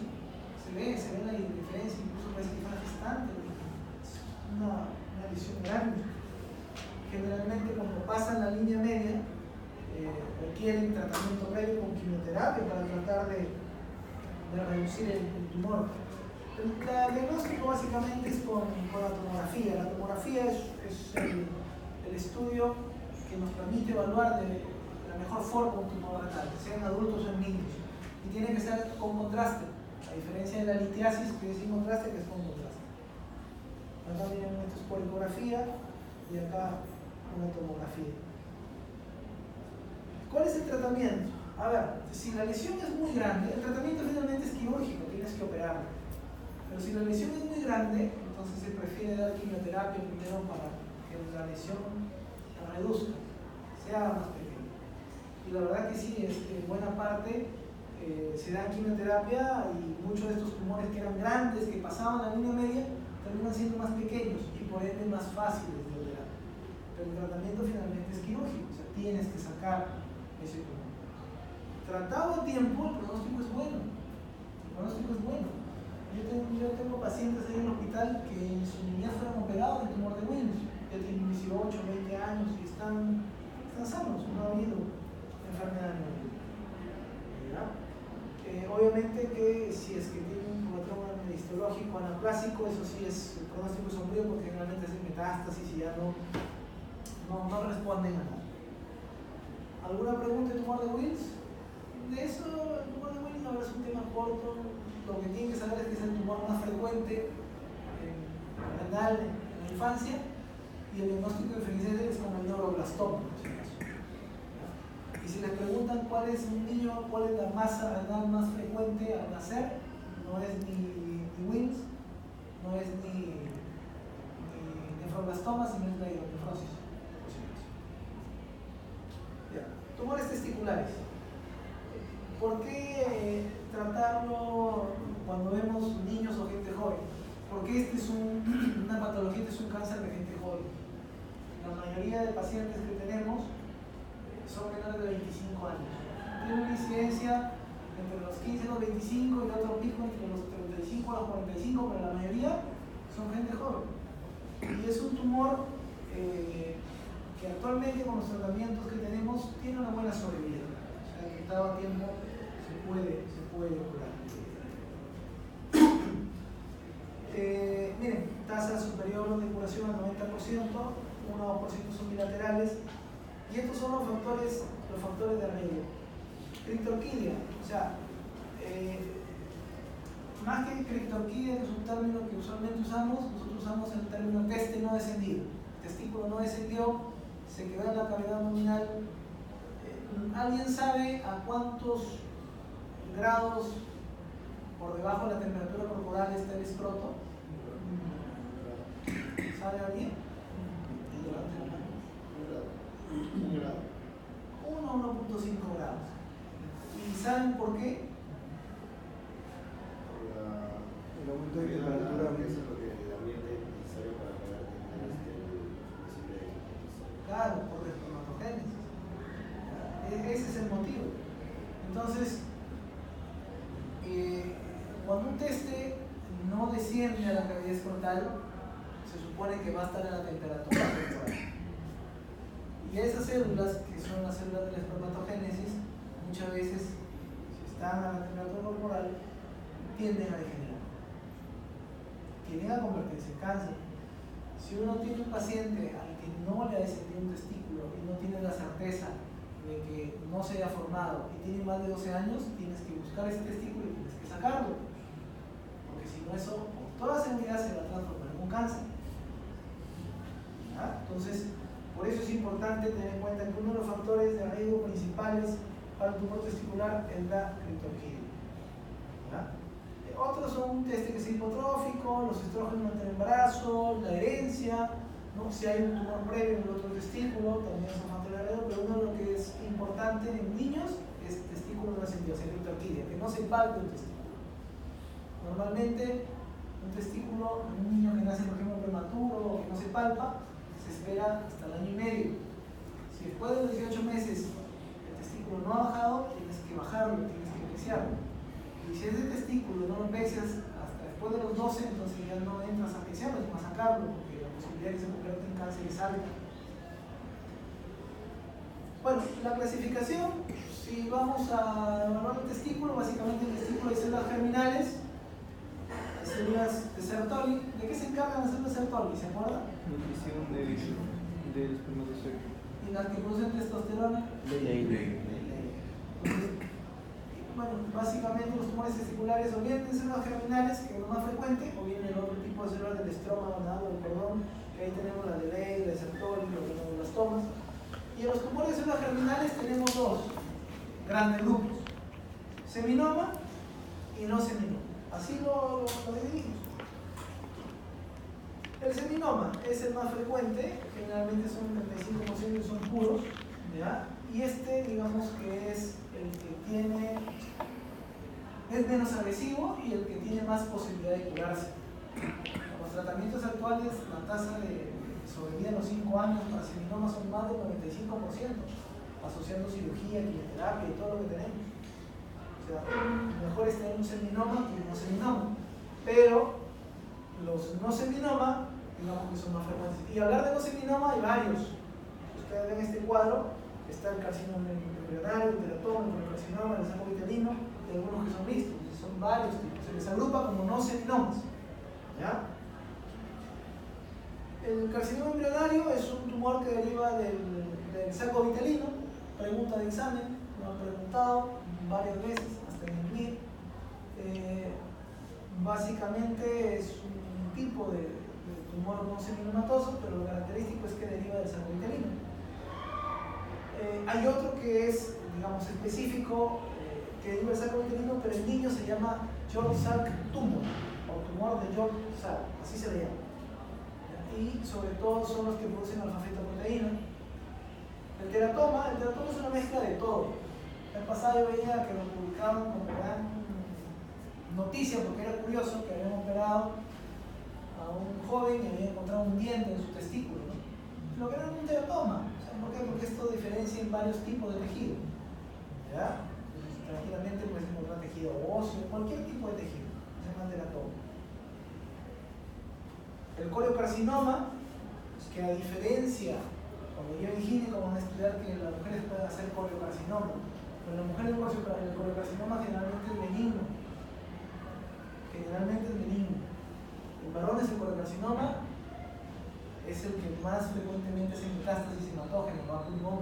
A: se ve la diferencia, incluso parece que fuera gestante. Es una lesión grande. Generalmente cuando pasan la línea media, requieren tratamiento previo con quimioterapia para tratar de reducir el tumor. El diagnóstico básicamente es con la tomografía. La tomografía es el estudio que nos permite evaluar de la mejor forma un tumor renal, sea en adultos o en niños. Y tiene que ser con contraste, a diferencia de la litiasis, que es sin contraste, que es con contraste. Acá miren, esto es por ecografía y acá una tomografía. ¿Cuál es el tratamiento? A ver, si la lesión es muy grande, el tratamiento finalmente es quirúrgico, tienes que operarla. Pero si la lesión es muy grande, entonces se prefiere dar quimioterapia primero para que la lesión la reduzca, sea más pequeña. Y la verdad que sí, en buena parte se da quimioterapia y muchos de estos tumores que eran grandes, que pasaban la línea media, terminan siendo más pequeños y por ende más fáciles de operar. Pero el tratamiento finalmente es quirúrgico, o sea, tienes que sacar ese tumor. Tratado a tiempo, el pronóstico es bueno. El pronóstico es bueno. Yo tengo pacientes ahí en el hospital que en su niñez fueron operados de tumor de Wills. Ya tienen 18, 20 años y están sanos, no ha habido enfermedad ninguna. Obviamente que si es que tiene un patrón histológico anaplásico, eso sí es el pronóstico sombrío porque generalmente hacen metástasis y ya no responden a nada. ¿Alguna pregunta de tumor de Wills? De eso, el tumor de Wills ahora es un tema corto. Lo que tienen que saber es que es el tumor más frecuente renal en la infancia y el diagnóstico diferencial es con el neuroblastoma, en ese caso. Y si les preguntan cuál es la masa renal más frecuente al nacer, no es ni Wills, no es ni nefroblastoma, sino es la hidronefrosis. Tumores testiculares. ¿Por qué tratarlo cuando vemos niños o gente joven? Porque este es una patología, este es un cáncer de gente joven. La mayoría de pacientes que tenemos son menores de 25 años. Tiene una incidencia entre los 15 y los 25 y otro pico entre los 35 a los 45, pero la mayoría son gente joven. Y es un tumor que actualmente con los tratamientos que tenemos tiene una buena sobrevida. O sea, que cada tiempo se puede curar. Miren, tasa superior de curación al 90%, 1 o 2% son bilaterales, y estos son los factores de riesgo. Criptorquidia, o sea, más que criptorquidia, que es un término que usualmente usamos, nosotros usamos el término teste no descendido. El testículo no descendió, se quedó en la cavidad abdominal. ¿Alguien sabe a cuántos grados por debajo de la temperatura corporal está el escroto? ¿Sabe alguien? 1 o 1.5 grados. ¿Y saben por qué?
D: El aumento de temperatura.
C: Eso es lo que el ambiente es necesario para poder tener posible.
A: Claro, por espermatogénesis. Ese es el motivo. Entonces, cuando un teste no desciende a la cavidad escrotal, se supone que va a estar en la temperatura corporal. Y esas células, que son las células de la espermatogénesis, muchas veces, si están a la temperatura corporal, tienden a degenerar. Tienden a convertirse en cáncer. Si uno tiene un paciente al que no le ha descendido un testículo y no tiene la certeza de que no se haya formado y tiene más de 12 años, tienes que buscar ese testículo y tienes que sacarlo. Porque si no, eso con toda seguridad se va a transformar en un cáncer. ¿Ah? Entonces, por eso es importante tener en cuenta que uno de los factores de riesgo principales para el tumor testicular es la criptorquidia. Otros son un teste que es hipotrófico, los estrógenos durante el embarazo, la herencia, ¿no? Si hay un tumor previo en el otro testículo, también son factores de riesgo, pero uno de lo que es importante en niños es testículo no descendido, o sea, criptorquidia, que no se palpe un testículo. Normalmente, un testículo en un niño que nace, por ejemplo, prematuro o que no se palpa, se espera hasta el año y medio. Si después de los 18 meses el testículo no ha bajado, tienes que bajarlo, tienes que apreciarlo. Y si ese testículo no lo aprecias hasta después de los 12, entonces ya no entras a apreciarlo, sino a sacarlo, porque la posibilidad de que se convierta en cáncer es alta. Bueno, la clasificación, si vamos a evaluar el testículo, básicamente el testículo de células germinales, células de Sertoli. ¿De qué se encargan las células de Sertoli? ¿Se acuerdan?
D: Nutrición del espermatozoide.
A: ¿Y las que producen testosterona? Entonces, bueno, básicamente los tumores testiculares o bien de células germinales, que es lo más frecuente, o bien el otro tipo de células del estroma, o del cordón, que ahí tenemos la de Ley, la de Sertoli, los glioblastoma. Y en los tumores de células germinales tenemos dos grandes grupos: seminoma y no seminoma. Así lo dividimos. El seminoma es el más frecuente, generalmente son un 35% son puros, ¿ya? Y este, digamos que es el que es menos agresivo y el que tiene más posibilidad de curarse. Con los tratamientos actuales, la tasa de sobrevida en los 5 años para seminoma son más del 95%, asociando cirugía, quimioterapia y todo lo que tenemos. O sea, mejor es tener un seminoma que un no seminoma. Pero los no seminoma, digamos que son más frecuentes. Y hablar de no seminoma hay varios. Ustedes ven este cuadro, está el carcinoma embrionario, el teratoma, el carcinoma, el saco vitelino, y algunos que son mixtos. Son varios tipos. Se les agrupa como no seminomas. ¿Ya? El carcinoma embrionario es un tumor que deriva del saco vitelino. Pregunta de examen, lo han preguntado varias veces hasta en el MIR. Básicamente es un tipo de tumor no seminomatoso, pero lo característico es que deriva del saco vitelino. Hay otro que es, digamos, específico, que deriva del saco vitelino, pero en niños se llama York-Salk tumor, o tumor de York-Salk, así se le llama. Y sobre todo son los que producen alfa-fetoproteína. El teratoma es una mezcla de todo. El pasado yo veía que lo publicaban como gran noticia porque era curioso que habían operado a un joven y habían encontrado un diente en su testículo, ¿no? lo que era un teratoma. O sea, ¿por qué? Porque esto diferencia en varios tipos de tejido. ¿Ya? Entonces, tranquilamente puedes encontrar tejido óseo, cualquier tipo de tejido. Se llama teratoma. El coriocarcinoma, que a diferencia, cuando yo en gineco van a estudiar que las mujeres pueden hacer coriocarcinoma, pero en las mujeres el coriocarcinoma generalmente es benigno. Generalmente es benigno. En varones el coriocarcinoma es el que más frecuentemente es en metástasis hematógeno, no a pulmón.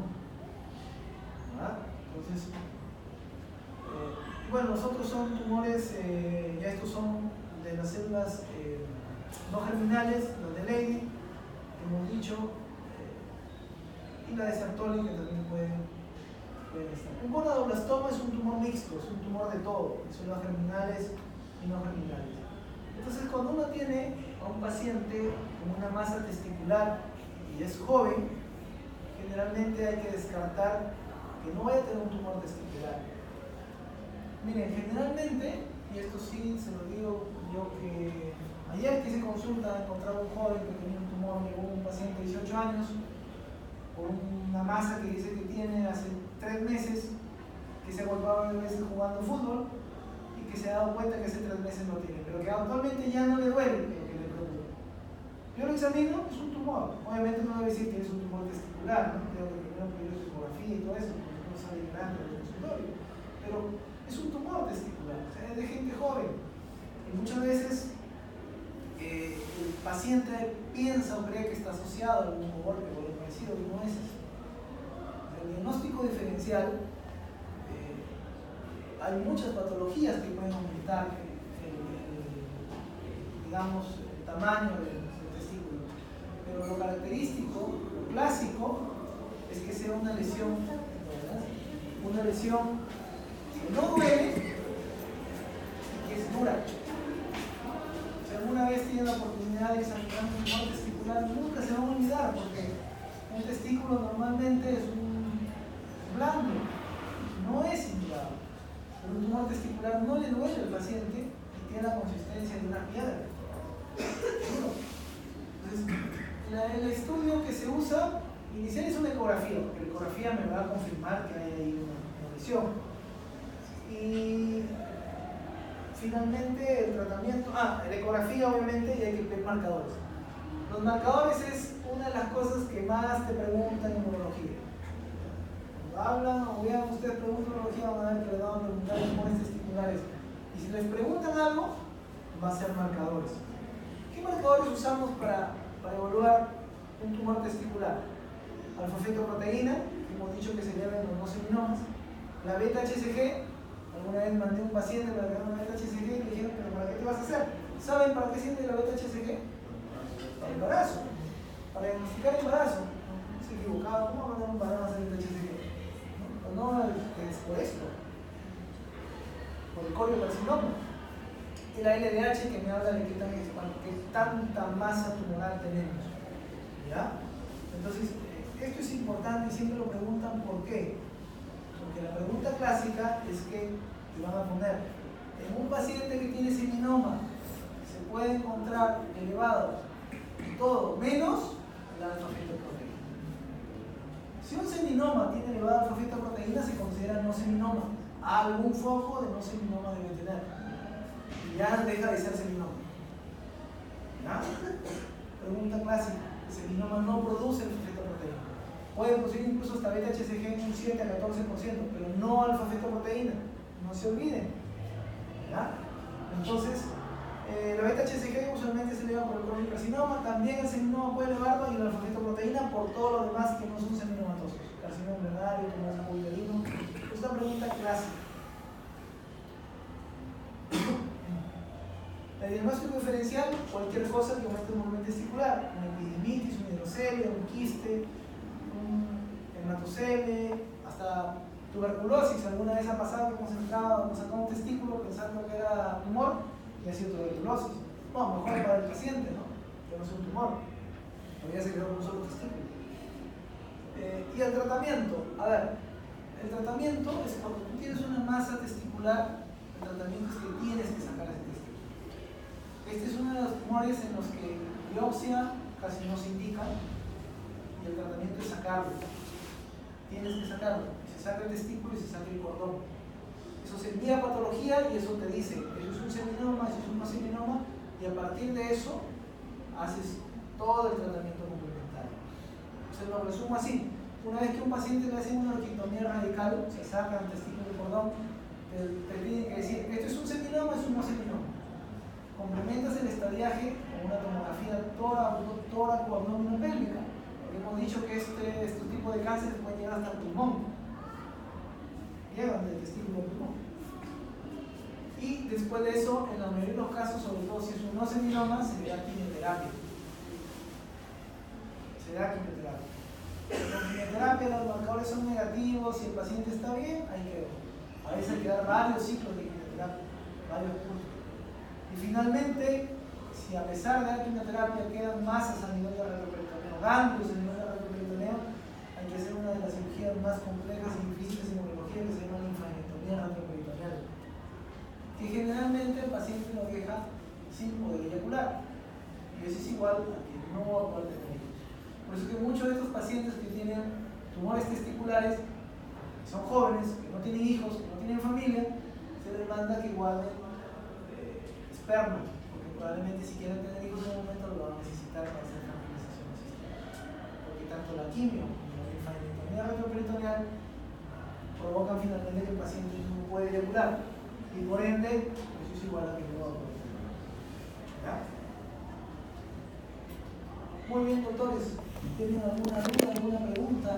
A: ¿Ah? Entonces, bueno, los otros son tumores, ya estos son de las células no germinales, los de Leydig, que hemos dicho, y la de Sertoli, que también pueden estar. Un gonadoblastoma es un tumor mixto, es un tumor de todo, de células germinales y no germinales. Entonces, cuando uno tiene a un paciente con una masa testicular y es joven, generalmente hay que descartar que no vaya a tener un tumor testicular. Miren, generalmente, y esto sí se lo digo yo que ayer que hice consulta, encontraba un joven que tenía un tumor, llegó un paciente de 18 años, con una masa que dice que tiene hace 3 meses, que se ha golpeado 9 veces jugando fútbol, y que se ha dado cuenta que hace 3 meses no tiene, pero que actualmente ya no le duele, pero que le preocupa. Yo lo examino, es un tumor. Obviamente no debe decir que es un tumor testicular, ¿no? Tengo que primero pedir su ecografía y todo eso, porque no sale grande del consultorio. Pero es un tumor testicular, o sea, es de gente joven. Y muchas veces el paciente piensa o cree que está asociado a algún golpe o algo parecido, y no es eso. El diagnóstico diferencial, hay muchas patologías que pueden aumentar digamos, el tamaño del testículo, pero lo característico, lo clásico, es que sea una lesión, ¿verdad? Una lesión que no duele y que es dura. Si alguna vez tienen la oportunidad de examinar un tumor testicular, nunca se van a olvidar, porque un testículo normalmente es un blando, no es indicado. Pero un tumor testicular no le duele al paciente y tiene la consistencia de una piedra. Entonces, el estudio que se usa inicial es una ecografía, porque la ecografía me va a confirmar que hay ahí una lesión. Y finalmente el tratamiento, la ecografía obviamente, y hay que ver marcadores. Los marcadores es una de las cosas que más te preguntan en urología. Cuando hablan o vean ustedes preguntan en urología, van a ver que les van a preguntar tumores testiculares. Y si les preguntan algo, va a ser marcadores. ¿Qué marcadores usamos para evaluar un tumor testicular? Alfa-fetoproteína, que hemos dicho que se elevan los no seminomas. La beta-HCG, alguna vez mandé a un paciente para que haga una beta-HCG y le dijeron, ¿pero para qué te vas a hacer? ¿Saben para qué sirve la beta-HCG? Para el embarazo, para diagnosticar embarazo. No se equivocaba, ¿cómo va a mandar un varón a hacer beta-HCG? No, es por esto, por el coriocarcinoma. Y la LDH que me habla de qué tanta masa tumoral tenemos. ¿Ya? Entonces, esto es importante y siempre lo preguntan ¿por qué? Porque la pregunta clásica es que te van a poner, en un paciente que tiene seminoma, se puede encontrar elevado todo menos la alfa-fetoproteína. Si un seminoma tiene elevada alfa-fetoproteína, se considera no seminoma. Algún foco de no seminoma debe tener. Y ya deja de ser seminoma. ¿Ya? Pregunta clásica. El seminoma no produce alfa-fetoproteína. Puede producir incluso hasta beta-HCG en un 7 a 14%, pero no alfa-fetoproteína. No se olviden. ¿Ya? Entonces, la beta-HCG usualmente se eleva por el coriocarcinoma. También el seminoma puede elevarlo y la alfa-fetoproteína por todo lo demás que no son seminomatosos. Carcinoma embrionario, tumor uterino. Es una pregunta clásica. El diagnóstico diferencial, cualquier cosa que aumente el volumen testicular, una epididimitis, una hidrocelia, un quiste, un hematocele, hasta tuberculosis. Alguna vez ha pasado que hemos sacado un testículo pensando que era tumor y ha sido tuberculosis. No, mejor para el paciente, ¿no? Que no es un tumor. Todavía se quedó con un solo testículo. Y el tratamiento, a ver, el tratamiento es cuando tú tienes una masa testicular, el tratamiento es que tienes que sacar ese testículo. Este es uno de los tumores en los que biopsia casi no se indica, y el tratamiento es sacarlo. Tienes que sacarlo. Se saca el testículo y se saca el cordón. Eso se envía a patología y eso te dice, eso es un seminoma, eso es un no seminoma, y a partir de eso haces todo el tratamiento complementario. Se lo resumo así. Una vez que a un paciente le hacen una orquiectomía radical, se saca el testículo y el cordón, te tienen que decir, esto es un seminoma, es un no seminoma. Complementas el estadiaje con una tomografía tóraco-abdominopélvica, porque hemos dicho que este tipo de cánceres pueden llegar hasta el pulmón. Llegan del testículo al pulmón. Y después de eso, en la mayoría de los casos, sobre todo si es un no seminoma, se le da quimioterapia. Se da quimioterapia. Con quimioterapia los marcadores son negativos, si el paciente está bien, ahí quedó. A veces hay que dar varios ciclos de quimioterapia, varios puntos. Y finalmente, si a pesar de la quimioterapia quedan masas a nivel de retroperitoneo, ganglios a nivel de retroperitoneo, hay que hacer una de las cirugías más complejas y difíciles en urología que se llama linfadenectomía retroperitoneal, que generalmente el paciente lo deja sin poder eyacular. Y eso es igual a que no va a poder tener hijos. Por eso que muchos de estos pacientes que tienen tumores testiculares, que son jóvenes, que no tienen hijos, que no tienen familia, se les manda que guarden esperma, porque probablemente si quieren tener hijos en un momento lo van a necesitar para hacer fertilización asistida. Porque tanto la quimio como la linfadenectomía retroperitoneal provocan finalmente que el paciente no puede eyacular y por ende eso es igual a que no va a poder tener. ¿Ya? Muy bien, doctores. ¿Tienen alguna duda, alguna pregunta?